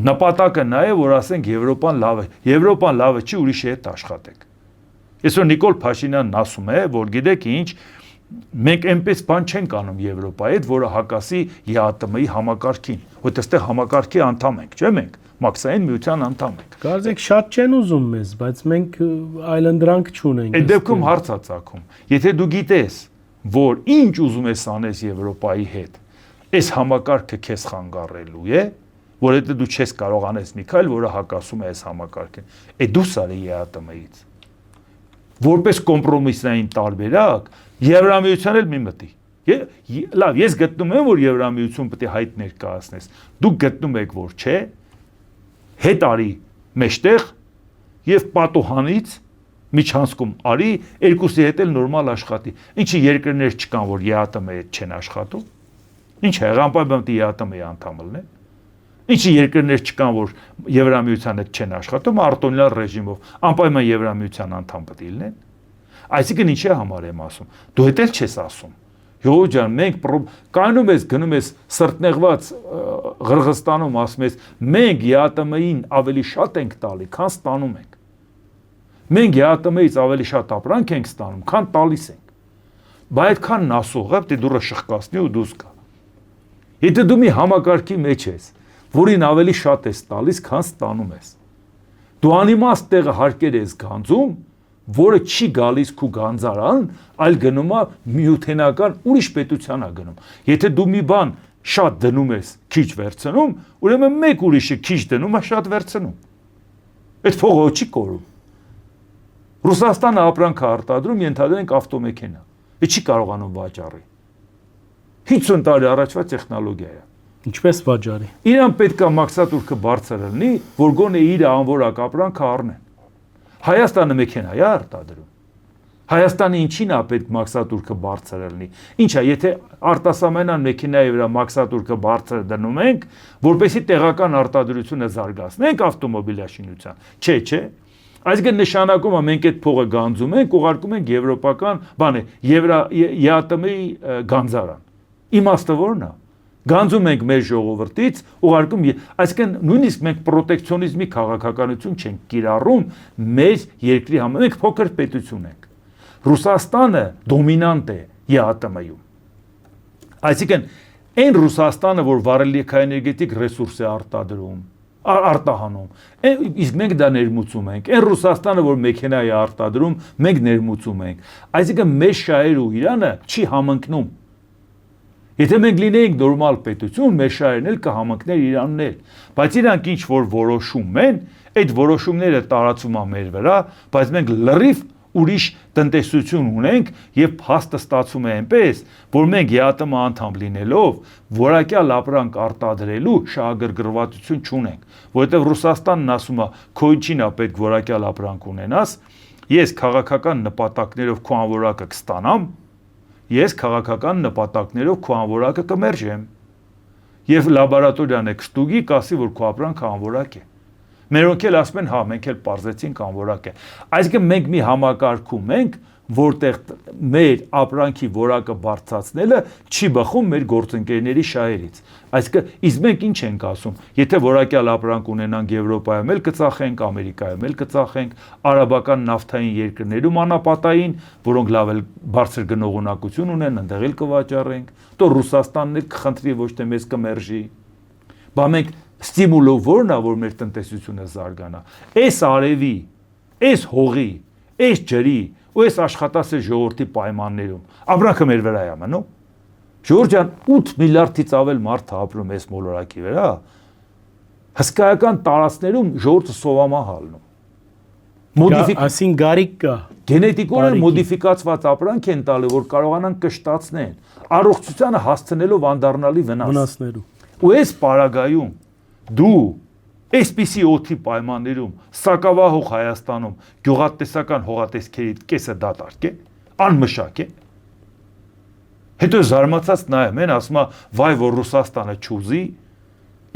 նպատակը նա է, որ ասենք Եվրոպան լավ է։ Եվրոպան լավը չի, ուրիշի հետ աշխատեք։ Այսօր Նիկոլ Փաշինյանն ասում է, որ գիտեք ինչ, մենք այնպես բան չենք անում Եվրոպայի հետ, որը հակասի ԵԱՏՄ-ի համակարգին։ Որտեղ այստեղ համակարգի անդամ ենք, չէ՞ մենք։ Մաքսային միության անդամ ենք։ Կարծեք շատ չեն ուզում մեզ, բայց մենք այլընտրանք չունենք։ Այդ դեպքում հարց է ծագում։ Եթե դու գիտես, որ ինչ ուզում ես անես Եվրոպայի հետ, այս համակարգը քեզ խանգարելու է, որովհետեւ դու չես կարող անես մի քայլ, որը հակասում է այս համակարգին։ Այդ դու սարի ԵԱՏՄ-ից։ Որպես կոմպրոմիսային տարբերակ, Եվրամիության էլ մի մտի։ Լավ, ես գտնում եմ, որ Եվրամիություն պետք է հայտ ներկայացնես։ Դուք գտնում եք, որ չէ, հետ արի մեջտեղ եւ պատոհանից միջանցքում արի երկուսի հետ էլ նորմալ աշխատի։ Ինչի երկրներ չկան, որ ԵԱՏՄ-ի հետ չեն աշխատում։ Ինչ է, անպայման պետք է ԵԱՏՄ-ի անդամ լինեն։ Ինչի երկրներ չկան, որ Եվրամիության հետ չեն աշխատում, արտոնյալ ռեժիմով, անպայման Եվրամիության անդամ պետք է լինեն։ Այսինքն ինչի համար եմ ասում։ Դու հետ էլ չես ասում։ Յո ջան, մենք կայանում ես գնում ես սրտնեղված Ղրղստանում ասում ես մենք ԵԱՏՄ-ին ավելի շատ ենք տալի, քան ստանում ենք։ Մենք ԵԱՏՄ-ից ավելի շատ ապրանք ենք ստանում, քան տալիս ենք։ Բայց այդքան նասողը պետք է դուրը շղկացնի ու դուրս գա։ Եթե դու մի համակարգի մեջ ես, որին ավելի շատ ես տալիս, քան ստանում ես։ Դու անիմաստ տեղը հարկեր ես գանձում, որը չի գալիս քու գանձարան, այլ գնում է միութենական ուրիշ պետության է գնում։ Եթե դու մի բան շատ դնում ես, քիչ վերցնում, ուրեմն մեկ ուրիշը քիչ դնում է, շատ վերցնում։ Այդ փողը չի կորում։ Ռուսաստանը ապրանք է արտադրում, ենթադրենք ավտոմեքենա։ Է չի կարողանում վաճառի։ 50 տարի առաջվա տեխնոլոգիա է։ Ինչպես վաճառի։ Իրան պետք է մաքսատուրքը բարձր լինի, որ գոնե իր անորակ ապրանքը առնեն։ Հայաստանը մեքենա է արտադրում։ Հայաստանի ինչին է պետք մաքսատուրքը բարձր լինի։ Ինչ է, եթե արտասահմանյան մեքենայի վրա մաքսատուրքը բարձր դնում ենք, որպեսզի տեղական արտադրությունը զարգացնենք ավտոմոբիլաշինության։ Չէ։ Այսինքն նշանակում է մենք այդ փողը գանձում ենք, ուղարկում ենք եվրոպական, ԵԱՏՄ-ի գանձարան։ Իմաստը ո՞րն է։ Գանձում ենք մեր ժողովրդից, ուղարկում, այսինքն նույնիսկ մենք պրոտեկցիոնիզմի քաղաքականություն չենք կիրառում մեր երկրի համար, մենք փոքր պետություն ենք։ Ռուսաստանը դոմինանտ է ԵԱՏՄ-ում։ Այսինքն այն Ռուսաստանը, որ վառելիքաէներգետիկ ռեսուրս է արտահանում, իսկ մենք դա ներմուծում ենք։ Այն Ռուսաստանը, որ մեքենա է արտադրում, մենք ներմուծում ենք։ Այսինքն մեր շահերը ու Իրանը չի համընկնում։ Եթե մենք լինեինք նորմալ պետություն, մեր շահերն էլ կհամընկներ Իրանն էլ, բայց իրանք ինչ որ որոշում են, այդ որոշումները տարածվում է մեր վրա, բայց մենք լրիվ ուրիշ տնտեսություն ունենք եւ փաստը ստացվում է այնպես, որ մենք ԵԱՏՄ անդամ լինելով որակյալ ապրանք արտադրելու շահագրգռվածություն չունենք, որովհետեւ Ռուսաստանն ասում է, քո ինչին է պետք որակյալ ապրանք ունենաս, ես քաղաքական նպատակներով քո անորակը կստանամ, ես քաղաքական նպատակներով քո անորակը կմերժեմ։ Եվ լաբորատորիան է կստուգի, կասի, որ քո ապրանքը անորակ է։ Մերոնք էլ ասում են, հա, մենք էլ պարզեցինք անորակ է։ Այսինքն մենք մի համակարգում ենք, որտեղ մեր ապրանքի որակը բարձրացնելը չի բխում մեր գործընկերների շահերից։ Այսինքն իսկ մենք ինչ ենք ասում, եթե որակյալ ապրանք ունենանք Եվրոպայում էլ կծախենք, Ամերիկայում էլ կծախենք, արաբական նավթային երկրներում անապատային, որոնք լավ էլ բարձր գնողունակություն ունեն, այնտեղ էլ կվաճառենք, то Ռուսաստանն էլ կխնդրի ոչ թե մեզ կմերժի։ Բա մենք ստիմուլով որն է, որ մեր տնտեսությունը զարգանա։ Այս արևի, այս հողի, այս ջրի ու այս աշխատասեր ժողովրդի պայմաններում ապրանքը մեր վրա է մնում։ Ժողովուրդ ջան, 8 միլիարդից ավել մարդ է ապրում այս մոլորակի վրա։ Հսկայական տարածքներում ժողովուրդը սովամա հալնում։ Այսին գարիկ կա։ Գենետիկորեն մոդիֆիկացված ապրանք են տալու, որ կարողանան կշտացնեն, առողջությանը հասցնելով անդառնալի վնասներու։ Ու այս պարագայում դու այսպիսի օդի պայմաններում Սակավահող Հայաստանում գյուղատնտեսական հողատեսքերի կեսը դատարկ է, անմշակ է։ Հետո զարմացած նայում են, ասում է, վայ որ Ռուսաստանը չուզի,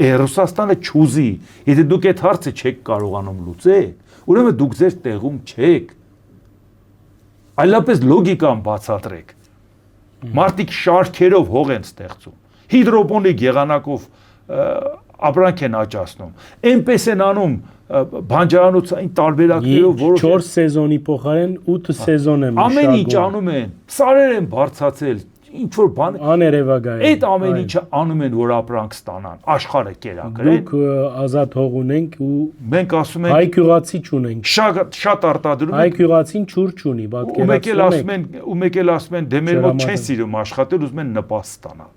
Ռուսաստանը չուզի, եթե դուք այդ հարցը չեք կարողանում լուծել, ուրեմն դուք ձեր տեղում չեք։ Այլապես լոգիկան բացատրեք։ Մարդիկ շարքերով հող են ստեղծում, հիդրոպոնիկ եղանակով ապրանք են աճացնում։ Այնպես են անում բանջարանոցային տարբերակներով, որոշ 4 սեզոնի փոխարեն 8 սեզոն են մշակում։ Ամեն ինչ անում են, սարեր են բարձացել, ինչ որ բան։ Աներևակայ։ Այդ ամեն ինչը անում են, որ ապրանք ստանան, աշխարհը կերակրեն։ Դուք ազատ հող ունենք ու մենք ասում ենք հայ գյուղացի չունենք։ Շատ արտադրում Հայ գյուղացին չուր չունի, ու մեկ էլ ասում են, դե մեր մոտ չեն սիրում աշխատել, ուզում են նպաստ ստանալ։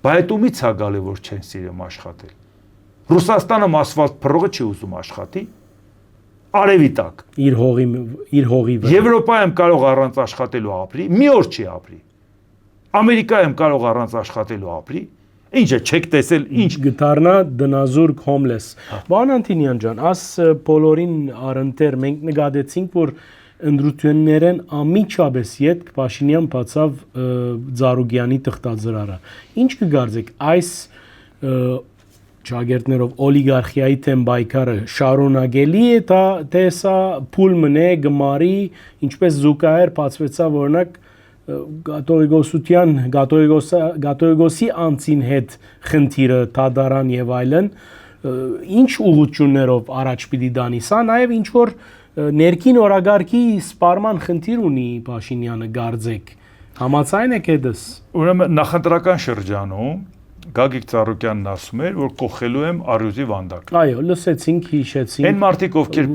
Բայց այդ ումից է գալի, որ չեն սիրում աշխատել։ Ռուսաստանը ասֆալտ փռողը չի ուզում աշխատի, արևի տակ։ Իր հողի վրա։ Եվրոպայում կարող առանց աշխատելու ապրի, մի օր չի ապրի։ Ամերիկայում կարող առանց աշխատելու ապրի, ինչը չեք տեսել, ինչ գտարնա դնազուրկ հոմլես։ Բանանտինյան ջան, աս բոլորին առընտեր մենք նկատեցինք, որ ընդրություններեն ամիջապես յետ Փաշինյան բացավ Ձարուգյանի թղթաձրարը։ Ինչ կգարձեք այս ճագերտներով օլիգարխիայի թեմ բայկարը շարունակելի է թե սա փուլ մնե գմարի ինչպես զուգահեռ բացվեցավ օրինակ Գատոյգոսի անցին հետ խնդիրը Թադարան եւ այլն ինչ ուղղություններով առաջ պիտի դանի սա նաեւ ինչ որ ներքին օրագարկի սպարման խնդիր ունի Փաշինյանը գարձեք համաձայն եք դες ուրեմն նախընտրական շրջանում Գագիկ Ծառուկյանն ասում էր, որ կողելու եմ Արյուզի վանդակը։ Այո, լսեցինք, հիշեցինք։ Այն մարդիկ, ովքեր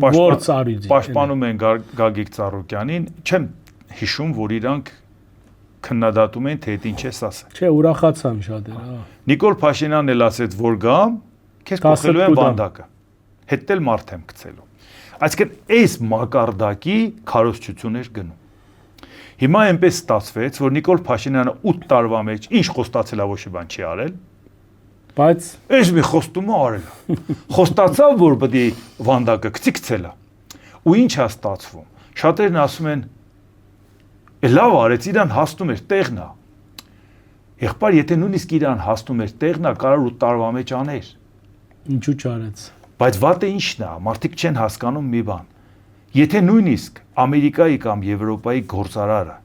պաշտպանում են Գագիկ Ծառուկյանին, չեմ հիշում, որ իրանք քննադատում են, թե դա ինչ է ասել։ Չէ, ուրախացան շատերը, հա։ Նիկոլ Փաշինյանն էլ ասեց, որ գամ, քեզ կողելու եմ վանդակը։ Հետել մարդ եմ գցելու։ Այսինքն, այս մակարդակի քարոզչություն էր գնում։ Հիմա այնպես ստացվեց, որ Նիկոլ Փաշինյանը 8 տարվա մեջ ինչ խոստացել է ոչ մի բան չի արել, բայց այս մի խոստումը արել է։ Խոստացավ, որ պետք է վանդակը գցել է։ Ու ինչ է ստացվում։ Շատերն ասում են, լավ արեց, իրան հասնում էր տեղն է։ Եղբայր, եթե նույնիսկ իրան հասնում էր տեղն է, կարող 8 տարվա մեջ աներ։ Ինչու չարեց։ Բայց վատը ինչն է, մարդիկ չեն հասկանում մի բան։ Եթե նույնիսկ Ամերիկայի կամ Եվրոպայի գործարարը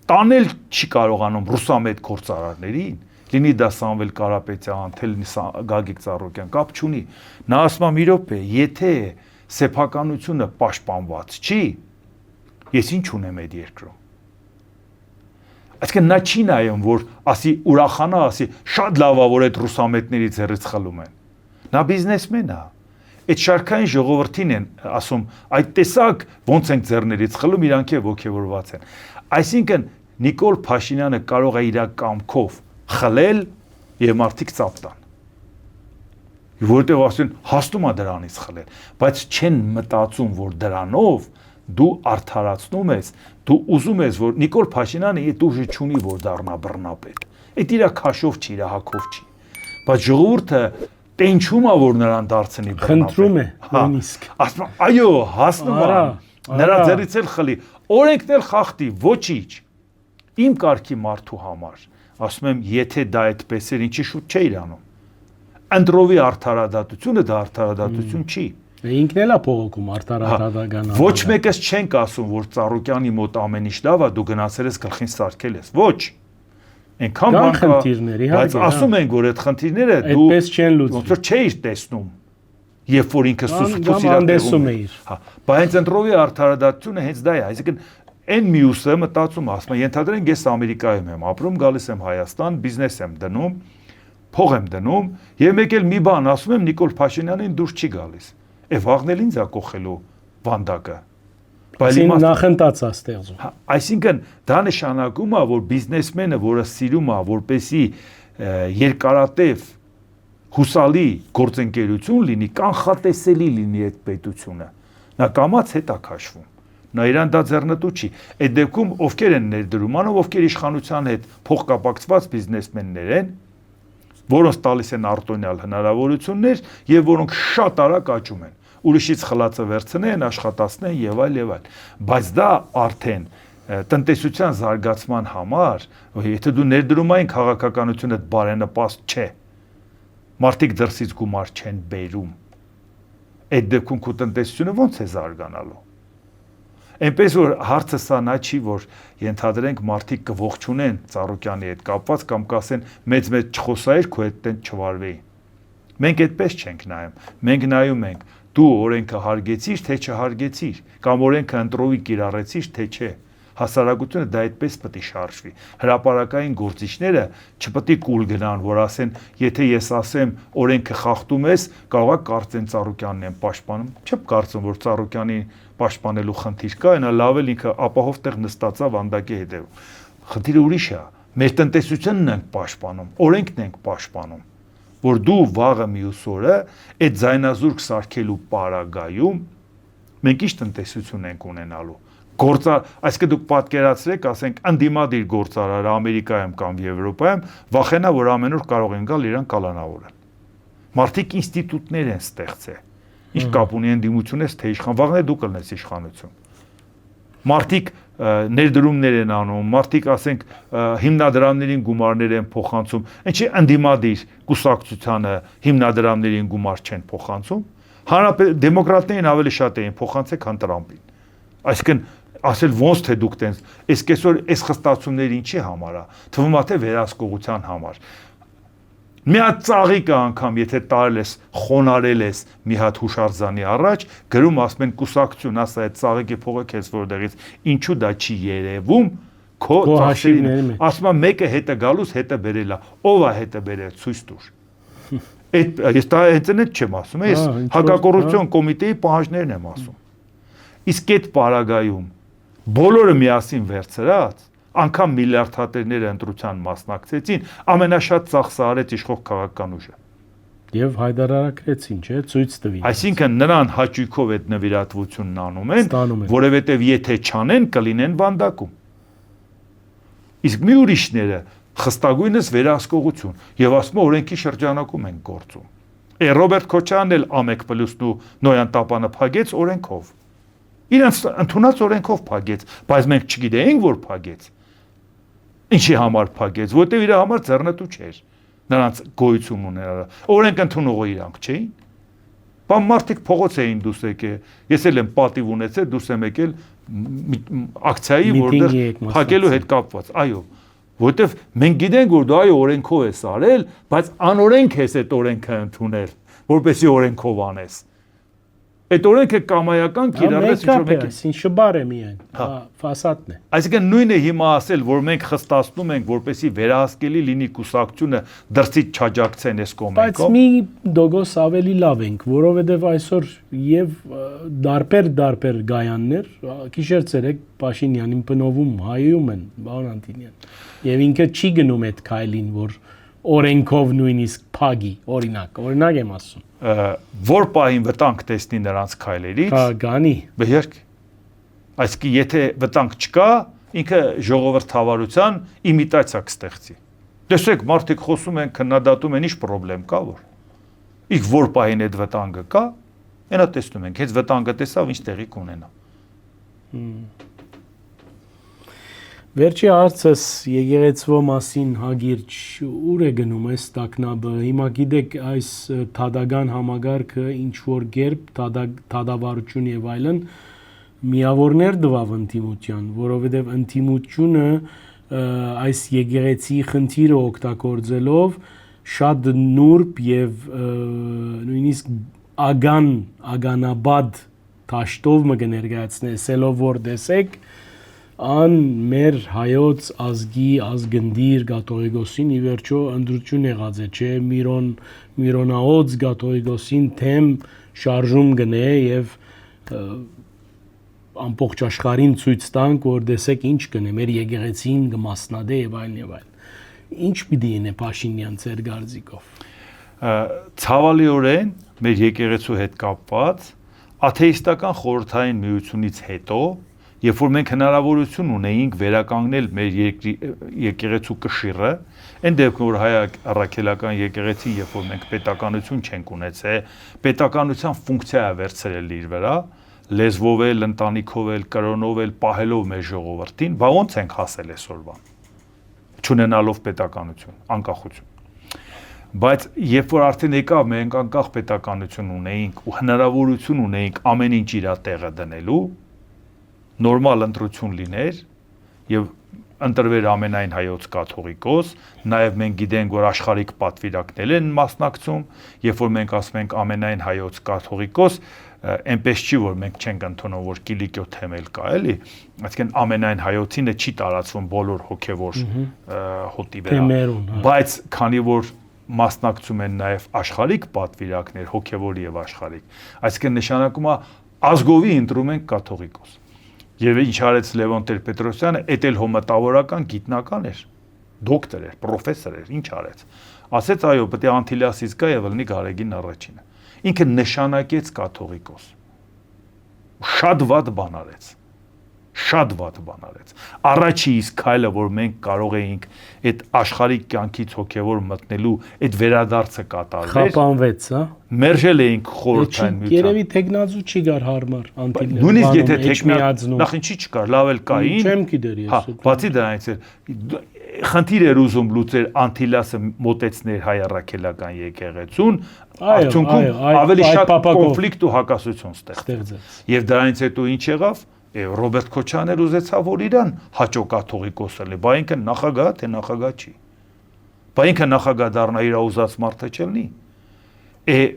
տանել չի կարողանում ռուսամետ գործարարներին, լինի դա Սամվել Կարապետյան, թե Գագիկ Ծառուկյան, կապ չունի։ Նա ասում է՝ մի րոպե, եթե սեփականությունը պաշտպանված չի, ես ինչ ունեմ այդ երկրում։ Այսինքն նա չի նայում, որ ասի ուրախանա, ասի շատ լավ է, որ այդ ռուսամետների ձեռից խլում են։ Նա բիզնեսմեն է։ Այդ շարքային ժողովրդին են ասում, այդ տեսակ ոնց են ձեռներից խլում, իրանք է ոգևորված են։ Այսինքն Նիկոլ Փաշինյանը կարող է իր կամքով խլել եւ մարդիկ ծափ տան։ Որտեղ ասեն հասնում է դրանից խլել, բայց չեն մտածում, որ դրանով դու արդարացնում ես, դու ուզում ես, որ Նիկոլ Փաշինյանը այդ ուժը չունի, որ դառնա բռնապետ։ Այդ իր քաշով չի, իր հակով չի։ Բայց ժողովուրդը տենչում է, որ նրան դարձնի բռնապետ։ Խնդրում է նույնիսկ։ Ասում է, այո, հասնում է։ Նրա ձեռից էլ խլի։ Օրենքն էլ խախտի, ոչինչ։ Իմ կարգի մարդու համար, ասում եմ, եթե դա այդպես էր, ինչի շուտ չէիր անում։ Ընտրովի արդարադատությունը դա արդարադատություն չի։ Ինքն էլ է փողոքում արդարադատական։ Ոչ մեկս չենք ասում, որ Ծառուկյանի մոտ ամեն ինչ լավ է, դու գնացել ես գլխին սարքել ես։ Ոչ։ Այնքան բան կա, բայց ասում են, որ այդ խնդիրները դու այդպես չեն լուծվում։ ոնց որ չէիր տեսնում, երբ որ ինքը սուսուփուց իրատեսում էիր։ Բայց Ընտրովի արդարադատությունը հենց դա է, այսինքն այն մյուսը մտածում ասում է, ենթադրենք ես Ամերիկայում եմ ապրում, գալիս եմ Հայաստան, բիզնես եմ դնում, փող եմ դնում, եւ մեկ էլ մի բան ասում եմ Նիկոլ Փաշինյանին դուրս չի գալիս։ Վաղնել ինձ է կողելու վանդակը։ Բայց նախընտած է ստեղծում։ Այսինքն դա նշանակում է, որ բիզնեսմենը, որը սիրում է, որպեսի երկարատև հուսալի գործընկերություն լինի, կանխատեսելի լինի այդ պետությունը, նա կամաց հետ է քաշվում։ Նա իրան դա ձեռնտու չի։ Այդ դեպքում ովքեր են ներդրում անում, ովքեր իշխանության հետ փոխկապակցված բիզնեսմեններ են, որոնց տալիս են արտոնյալ հնարավորություններ եւ որոնք շատ արագ աճում են։ Ուրիշից խլածը վերցնեն, աշխատացնեն եւ այլ եւ այլ։ Բայց դա արդեն տնտեսության զարգացման համար, եթե դու ներդրումային քաղաքականությունը բարենպաստ չէ, մարդիկ դրսից գումար չեն բերում։ Այդ դեպքում քո տնտեսությունը ո՞նց է զարգանալու։ Այնպես որ հարցը սա նա չի, որ ենթադրենք մարդիկ կողջունեն Ծառուկյանի հետ կապված կամ կասեն մեծ չխոսայր քո հետ տեն չվարվեի։ Մենք այդպես չենք նայում։ Մենք նայում ենք դու օրենքը հարգեցիր, թե չհարգեցիր, կամ օրենքը ընտրովի կիրառեցիր, թե չէ։ Հասարակությունը դա այդպես պետք է շարժվի։ Հրապարակային գործիչները չպետք է կուլ գնան, որ ասեն, եթե ես ասեմ օրենքը խախտում ես, կարող է կարծեն Ծառուկյանն են պաշտպանում։ Չեմ կարծում, որ Ծառուկյանի պաշտպանելու խնդիր կա, այնա լավ էլ ինքը ապահով տեղ նստած է վանդակի հետևում։ Խնդիրը ուրիշ է։ Մեր տնտեսությունն ենք պաշտպանում, օրենքն ենք պաշտպանում, որ դու վաղը մյուս օրը այդ ձայնազուրկ սարքելու պարագայում մենք ինչ տնտեսություն ենք ունենալու։ Այսինքն դուք պատկերացրեք, ասենք ընդդիմադիր գործարարը Ամերիկայում կամ Եվրոպայում վախենա, որ ամեն օր կարող են գալ իրան կալանավորել։ Մարդիկ ինստիտուտներ են ստեղծել։ Ինչ կապ ունի ընդդիմություն ես, թե իշխան, վաղն է դու կլնես իշխանություն։ Մարդիկ ներդրումներ են անում, մարդիկ ասենք հիմնադրամներին գումարներ են փոխանցում, ինչի ընդդիմադիր կուսակցությանը հիմնադրամներին գումար չեն փոխանցում, դեմոկրատներին ավելի շատ էին փոխանցել, քան Տրամպին։ Այսինքն ասել ոնց թե դուք տենց, այս կեսօր այս խստացումները ինչի համար է, թվում է թե վերահսկողության համար։ Մի հատ ծաղիկը անգամ, եթե տարել ես, խոնարել ես մի հատ հուշարձանի առաջ, գրում ասում են կուսակցություն, ասա այդ ծաղիկի փողը քեզ որտեղից, ինչու դա չի երևում, քո ծախսերին։ Ասում եմ մեկը հետը գալուց հետը բերելա, ով է հետը բերել, ցույց տուր։ Ես դա հենց չեմ ասում, ես հակակոռուպցիոն կոմիտեի պահանջներն եմ ասում։ Իսկ այդ պարագայում բոլորը միասին վերցրած, անգամ միլիարդատերները ընտրության մասնակցեցին, ամենաշատ ծախսը արեց իշխող քաղաքական ուժը։ Եվ հայտարարեցին, չէ, ցույց տվին։ Այսինքն նրան հաճույքով այդ նվիրատվությունն անում են, որովհետև եթե չանեն, կլինեն վանդակում։ Իսկ մի ուրիշները խստագույնս վերահսկողություն եւ ասում են օրենքի շրջանակում են գործում։ Ռոբերտ Քոչարյանն էլ ԱՄԵԿ+-ն ու Նոյան Տապանը փակեց օրենքով։ Իրանց ընդունած օրենքով փակեց, բայց մենք չգիտեինք, որ փակեց։ Ինչի համար փակեց, որտեղ իր համար ձեռնտու չէր։ Նրանց գոյություն ունենալը։ Օրենք ընդունողը իրանք չէին։ Բան մարդիկ փողոց էին դուրս եկել։ Ես էլ եմ պատիվ ունեցել, դուրս եմ եկել ակցիայի, որտեղ փակելու հետ կապված։ Այո, որտեղ մենք գիտենք, որ դու այո օրենքով ես արել, բայց անօրենք ես այդ օրենքը ընդունել, որպեսզի օրենքով անես։ Այդ օրենքը կամայական կիրառվեց ինչ-որ մեկը։ Այսինքն շբար է միայն, ֆասադն է։ Այսինքն նույնը հիմա ասել, որ մենք խստացնում ենք, որպեսզի վերահսկելի լինի կուսակցությունը դրսից չաջակցեն այս կողմերով։ Բայց մի դոգոս ավելի լավ ենք, որովհետև այսօր եւ դարբեր գայաններ գիշեր-ցերեկ Փաշինյանին պնովում, հայում են, պարոն Անտինյան։ Եվ ինքը չի գնում այդ քայլին, որ օրենքով նույնիսկ փագի, օրինակ եմ ասում։ Որ պահին վտանգ տեսնի նրանց քայլերից։ Գանի։ Բերք։ Այսինքն եթե վտանգ չկա, ինքը ժողովրդավարության իմիտացիա կստեղծի։ Տեսեք, մարդիկ խոսում են, քննադատում են, ինչ խնդրեմ կա որ։ Իսկ որ պահին այդ վտանգը կա, այնա տեսնում ենք, հենց վտանգը տեսավ, ինչ տեղի կունենա։ Վերջի հարցս եկեղեցվո մասին հագիրճ ուր է գնում այս տակնաբը։ Հիմա գիտեք այս թադական համագարքը ինչ որ կերպ թադավարություն եւ այլն միավորներ դվավ ընդդիմության, որովհետեւ ընդդիմությունը այս եկեղեցի խնդիրը օգտագործելով շատ նուրբ եւ նույնիսկ ագանաբադ տաշտով մը կներկայացնե, ասելով որ տեսեք ան մեր հայոց ազգի ազգնդիր գաթողիկոսին ի վերջո ընդրություն եղած է, չէ, միրոնաոց գաթողիկոսին թեմ շարժում գնե եւ ամբողջ աշխարհին ցույց տանք, որ տեսեք ինչ կնե, մեր եկեղեցին կմասնադե եւ այլն եւ այլն։ Ինչ պիտի ինե Փաշինյան ձեր գարձիկով։ Ցավալիորեն մեր եկեղեցու հետ կապված աթեիստական խորհրդային միությունից հետո երբ որ մենք հնարավորություն ունեինք վերականգնել մեր եկեղեցու կշիռը, այն դեպքում որ հայ առաքելական եկեղեցին, երբ որ մենք պետականություն չենք ունեցել, պետականության ֆունկցիա է վերցրել իր վրա, լեզվով էլ, ընտանիքով էլ, կրոնով էլ, պահելով մեր ժողովրդին, բա ոնց ենք հասել այսօրվան, չունենալով պետականություն, անկախություն։ Բայց երբ որ արդեն եկավ մենք անկախ պետականություն ունեինք ու հնարավորություն ունեինք ամեն ինչ իր տեղը դնելու, նորմալ ընտրություն լիներ եւ ընտրվեր ամենայն հայոց կաթողիկոս, նաեւ մենք գիտենք որ աշխարհիկ պատվիրակներ են մասնակցում, երբ որ մենք ասում ենք ամենայն հայոց կաթողիկոս, այնպես չի որ մենք չենք ընդունում որ Կիլիկիո թեմել կա, էլի, այսինքն ամենայն հայոցինը չի տարածվում բոլոր հոգեվոր հոտի վրա, բայց քանի որ մասնակցում են նաեւ աշխարհիկ պատվիրակներ, հոգեվոր եւ աշխարհիկ, այսինքն նշանակում է ազգովի ընտրում են կաթողիկոս։ Եվ ինչ արեց Լևոն Տեր-Պետրոսյանը, էդ էլ հոմտավորական գիտնական էր, դոկտոր էր, պրոֆեսոր էր, ինչ արեց։ Ասեց այո, պետք է Անտիլիասից գա եւ լինի Գարեգին առաջինը։ Ինքը նշանակեց կաթողիկոս։ Շատ վատ բան արեց։ Շատ վատ բան արեց։ Առաջի իսկ քայլը, որ մենք կարող էինք այդ աշխարհիկ կյանքից հոգեվոր մտնելու այդ վերադարձը կատարվեր։ Խափանվեց, հա։ Մերժել էինք խորհրդային միության։ Երևի տեխնազու չի գար հարմար Անտիլիասը։ Նույնիսկ եթե տեխնազու, նախ ինչի չկար, լավ էլ կային։ Չեմ գիտեր ես։ Հա, բացի դրանից խնդիր էր ուզում լուծել Անտիլիասը մոտեցներ հայ առաքելական եկեղեցուն, արդյունքում ավելի շատ կոնֆլիկտ ու հակասություն ստեղծեց։ Եվ դրանից հետո ինչ եղավ։ Ռոբերտ Քոչարյանն ուզեցավ որ իրան հաճո կաթողիկոս լինի, բա ինքը նախագահ թե նախագահ չի։ Բա ինքը նախագահ դառնա իր ուզած մարդը չլինի։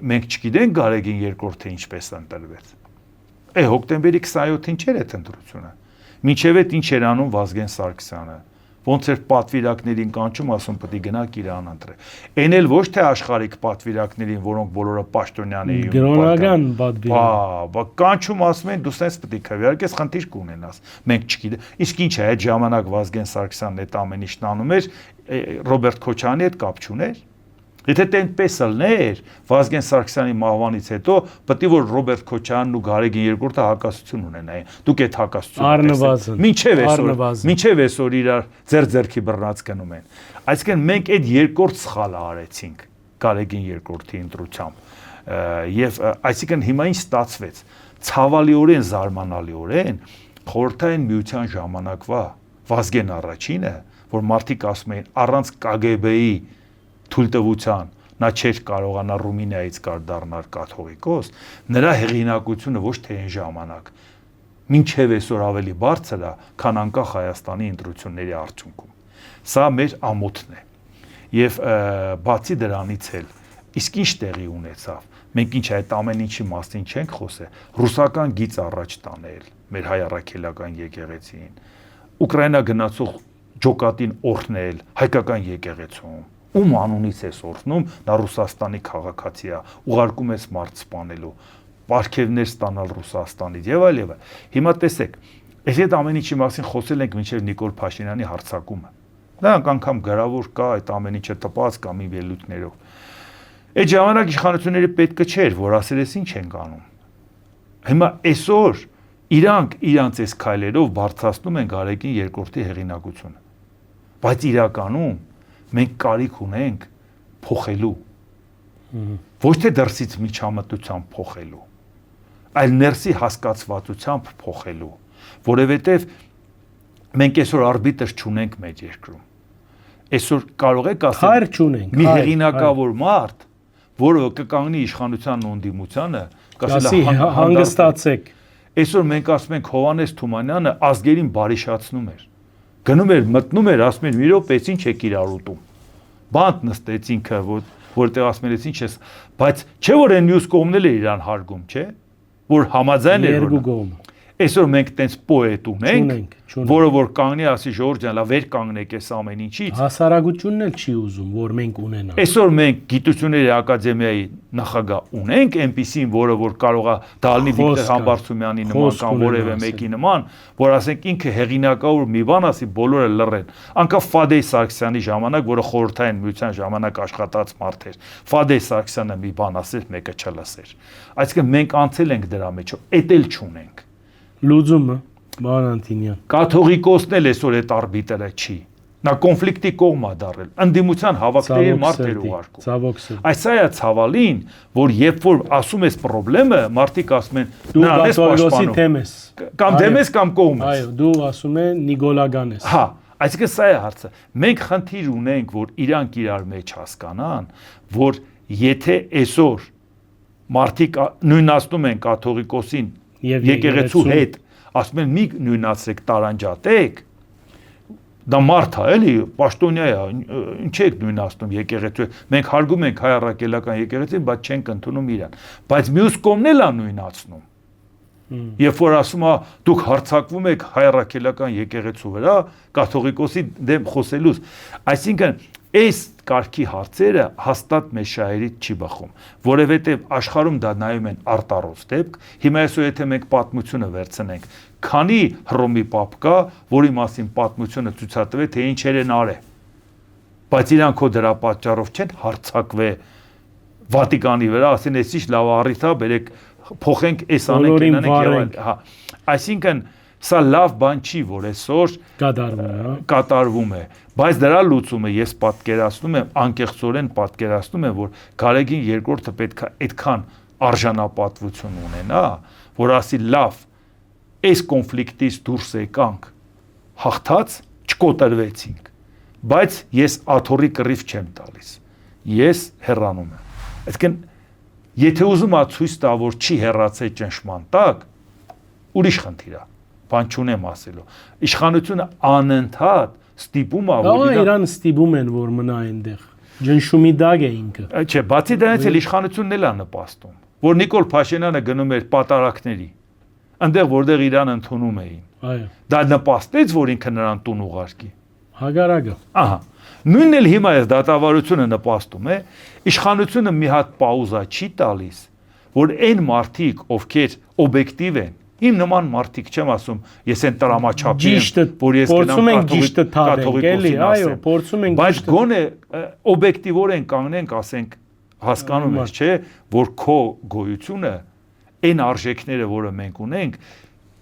Մենք չգիտենք Գարեգին II-ը ինչպես ընտրվեց։ Հոկտեմբերի 27-ին չէր այդ ընտրությունը։ Մինչև այդ ինչ էր անում Վազգեն Սարգսյանը։ Ոնց էր պատվիրակներին կանչում, ասում պետք է գնաք իրան ընտրել։ Այն էլ ոչ թե աշխարհիկ պատվիրակներին, որոնք բոլորը պաշտոնյան էին։ Գրոնական պատվիրակ։ Բա կանչում ասում են դու սենց պետք է քվեարկես, խնդիր կունենաս։ Մենք չգիտենք։ Իսկ ինչ է, այդ ժամանակ Վազգեն Սարգսյանն այդ ամեն ինչն անում էր, Ռոբերտ Քոչարյանի հետ կապ չուներ։ Եթե տենպես ելներ Վազգեն Սարգսյանի մահվանից հետո պետք է որ Ռոբերտ Քոչարյանն ու Գարեգին II-ը հակասություն ունենային։ Դուք այդ հակասությունը մինչև այսօր իրար ձեր-ձերքի բռնած գնում են։ Այսինքն մենք այդ երկրորդ սխալը արեցինք Գարեգին II-ի ընտրությամբ։ Եվ այսինքն հիմա ինչ ստացվեց։ Ցավալիորեն, զարմանալիորեն խորհրդային միության ժամանակվա Վազգեն առաջինը, որ մարդիկ ասում էին առանց KGB-ի թույլտվության նա չէր կարողանա Ռումինիայից կար դառնալ կաթողիկոս, նրա հեղինակությունը ոչ թե այն ժամանակ, մինչև այսօր ավելի բարձր է, քան անկախ Հայաստանի ընտրությունների արդյունքում։ Սա մեր ամոթն է։ Եվ բացի դրանից էլ, իսկ ինչ տեղի ունեցավ։ Մենք ինչ այդ ամեն ինչի մասին չենք խոսել, ռուսական գիծ առաջ տանել մեր հայ առաքելական եկեղեցին, Ուկրաինա գնացող ջոկատին օրհնել հայկական եկեղեցում։ Ում անունից ես օրհնում, նա Ռուսաստանի քաղաքացի է, ուղարկում ես մարդ սպանելու, պարգևներ ստանալ Ռուսաստանից եւ այլ եւ այլ։ Հիմա տեսեք, այս այդ ամեն ինչի մասին խոսել ենք մինչեւ Նիկոլ Փաշինյանի հարձակումը։ Նրանք անգամ գրավոր կա այդ ամեն ինչը տպած կամ ի ելույթներով։ Այդ ժամանակ իշխանությունների պետքը չէր, որ ասել էս ինչ ենք անում։ Հիմա այսօր Իրանք իրանց այս քայլերով բարձրացնում են Գարեգին II հեղինակությունը։ Բայց իրականում մենք կարիք ունենք փոխելու։ Ոչ թե դրսից միջամտությամբ փոխելու, այլ ներսի հասկացվածությամբ փոխելու, որովհետև մենք այսօր արբիտր չունենք մեր երկրում։ Այսօր կարող եք ասել, Հայր չունենք, մի հեղինակավոր մարդ, որը կկանգնի իշխանության ու ընդդիմությանը, ասի հանգստացեք։ Այսօր մենք ասում ենք Հովհաննես Թումանյանը ազգերին բարիշացնում էր։ Գնում էր, մտնում էր, ասում էր՝ «Մի րոպե, ինչ եք իրար ուտում»։ Բանտ նստեց ինքը, որտեղ ասում էր՝ «Ինչ ես», բայց չէ՞ որ այն մյուս կողմն էլ էր իրան հարգում, չէ՞։ Որ համաձայն էր։ Երկու կողմ։ Այսօր մենք տենց պոետ ունենք, Չունենք։ որը որ կանգնի ասի Ժողովուրդ ջան, լավ վեր կանգնեք այս ամեն ինչից։ Հասարակությունն էլ չի ուզում, որ մենք ունենանք։ Այսօր մենք Գիտությունների ակադեմիայի նախագահ ունենք, այնպիսին, որը որ կարող է դալնի Վիկտոր Համբարձումյանի նման կամ որևէ մեկի նման, որ ասենք ինքը հեղինակավոր մի բան ասի, բոլորը լռեն։ Անկախ Ֆադեյ Սարգսյանի ժամանակ, որը խորհրդային միության ժամանակ աշխատած մարդ էր, Ֆադեյ Սարգսյանը մի բան ասեր, մեկը չլսեր։ Այսինքն մենք անցել ենք դրա մեջով, էդ էլ չունենք։ Լուծումը, պարոն Անտինյան։ Կաթողիկոսն էլ այսօր այդ արբիտրը չի։ Նա կոնֆլիկտի կողմ է դարել։ Ընդդիմության հավաքների մարդեր ուղարկում։ Ցավոք սրտի։ Այս այա ցավալին, որ երբ որ ասում ես խնդրեմը, մարդիկ ասում են Դու կաթողիկոսի թեմ ես։ Կամ դեմ ես կամ կողմ ես։ Այո, դու ասում ես նիկոլագան ես։ Հա, այսինքն սա է հարցը։ Մենք խնդիր ունենք, որ իրանք իրար մեջ հասկանան, որ եթե այսօր մարդիկ նույնացնում են կաթողիկոսին եկեղեցու հետ, ասում են մի նույնացրեք, տարանջատեք, դա մարդ է, էլի, պաշտոնյա է, ինչ եք նույնացնում եկեղեցու, մենք հարգում ենք հայ առաքելական եկեղեցին, բայց չենք ընդունում իրան, բայց մյուս կողմն էլ է նույնացնում։ Երբ որ ասում է դուք հարձակվում եք հայ առաքելական եկեղեցու վրա, կաթողիկոսի դեմ խոսելուց, այսինքն այս կարգի հարցերը հաստատ մեր շահերից չի բխում, որովհետև աշխարհում դա նայում են արտառոց դեպք, հիմա այսօր եթե մենք պատմությունը վերցնենք, քանի Հռոմի պապ կա, որի մասին պատմությունը ցույցատվե, թե ինչեր են արել, բայց իրանք հո դրա պատճառով չեն հարձակվել Վատիկանի վրա, ասեն էս ինչ լավ առիթ է, բերեք փոխենք այս անենք, հա, այսինքն սա լավ բան չի, որ այսօր կատարվում է, բայց դրա լուծումը ես պատկերացնում եմ, անկեղծորեն պատկերացնում եմ, որ Գարեգին II-ը պետք է այդքան արժանապատվություն ունենա, որ ասի լավ, այս կոնֆլիկտից դուրս եկանք, հաղթած չկոտրվեցինք, բայց ես աթոռի կռիվ չեմ տալիս, ես հեռանում եմ։ Այսինքն, եթե ուզում ա ցույց տա, որ չի հեռացել ճնշման տակ, ուրիշ խնդիր է, բան չունեմ ասելու։ Իշխանությունը անընդհատ ստիպում է, որ իրան ստիպում են, որ մնա այնտեղ։ Ջնշումի դագ է ինքը։ Չէ, բացի դրանից էլ իշխանությունն էլ է նպաստում, որ Նիկոլ Փաշինյանը գնում էր պատարակների, այնտեղ որտեղ իրան ընդունում էին։ Այո։ Դա նպաստեց, որ ինքը նրան տուն ուղարկի։ Հագարակը։ Ահա։ Նույնն էլ հիմա այս դատավարությունը նպաստում է, իշխանությունը մի հատ պաուզա չի տալիս, որ այն մարդիկ, ովքեր օբյեկտիվ են, իմ նման մարդիկ չեմ ասում, ես այն տրամաչափի եմ, որ ես գնամ կաթողիկոսին ասեմ, փորձում ենք, բայց գոնե օբյեկտիվորեն կանգնենք, ասենք, հասկանում ես, չէ, որ քո գոյությունը, այն արժեքները, որը մենք ունենք,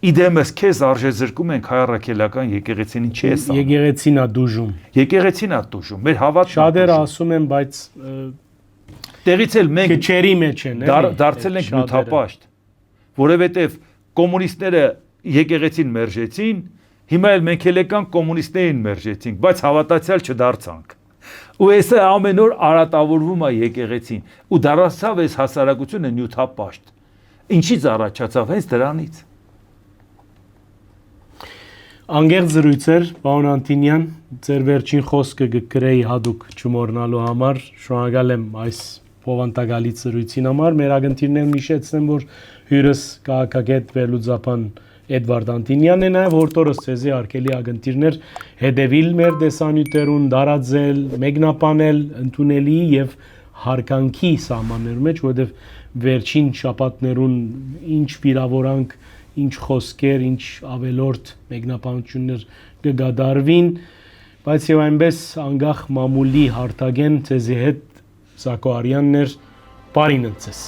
իդեմս քեզ արժեզրկում ենք հայ առաքելական եկեղեցին, ինչի է սա։ Եկեղեցին է դուժում։ Եկեղեցին է դուժում, մեր հավատքն է։ Շատերը ասում են, բայց տեղից էլ մենք քչերի մեջ են, դարձել ենք նյութապաշտ, որովհետև կոմունիստները եկեղեցին մերժեցին, հիմա էլ մենք էլ եկանք կոմունիստներին մերժեցինք, բայց հավատացյալ չդարձանք։ Ու այսը ամեն օր արատավորվում է եկեղեցին, ու դարձավ այս հասարակությունը նյութապաշտ։ Ինչից առաջացավ, հենց դրանից։ Անգեղ զրույցեր, պարոն Անտինյան, ձեր վերջին խոսքը գրեի հadouk չմոռնալու համար, շնորհակալ եմ այս փոխանցագալից զրույցին համար, մեր ագնտիրներն հիշեցնեմ, որ հյուրս քաղաքագետ վերլուծաբան Էդվարդ Անտինյանն է, նաև հորտորս ցեզի արկելի ագնտիրներ հետևիլ մեր տեսանյութերուն, դարաձել, մեկնաբանել, ընդունելի եւ հարկանքի սահմաններում մեջ, որովհետեւ վերջին շաբաթներուն ինչ վիրավորանք, ինչ խոսքեր, ինչ ավելորդ մեկնաբանություններ կգադարվին, բայց եւ այնպես անգախ մամուլի հարթագեն ցեզի հետ Սակո Արյաններ բարին ընծես։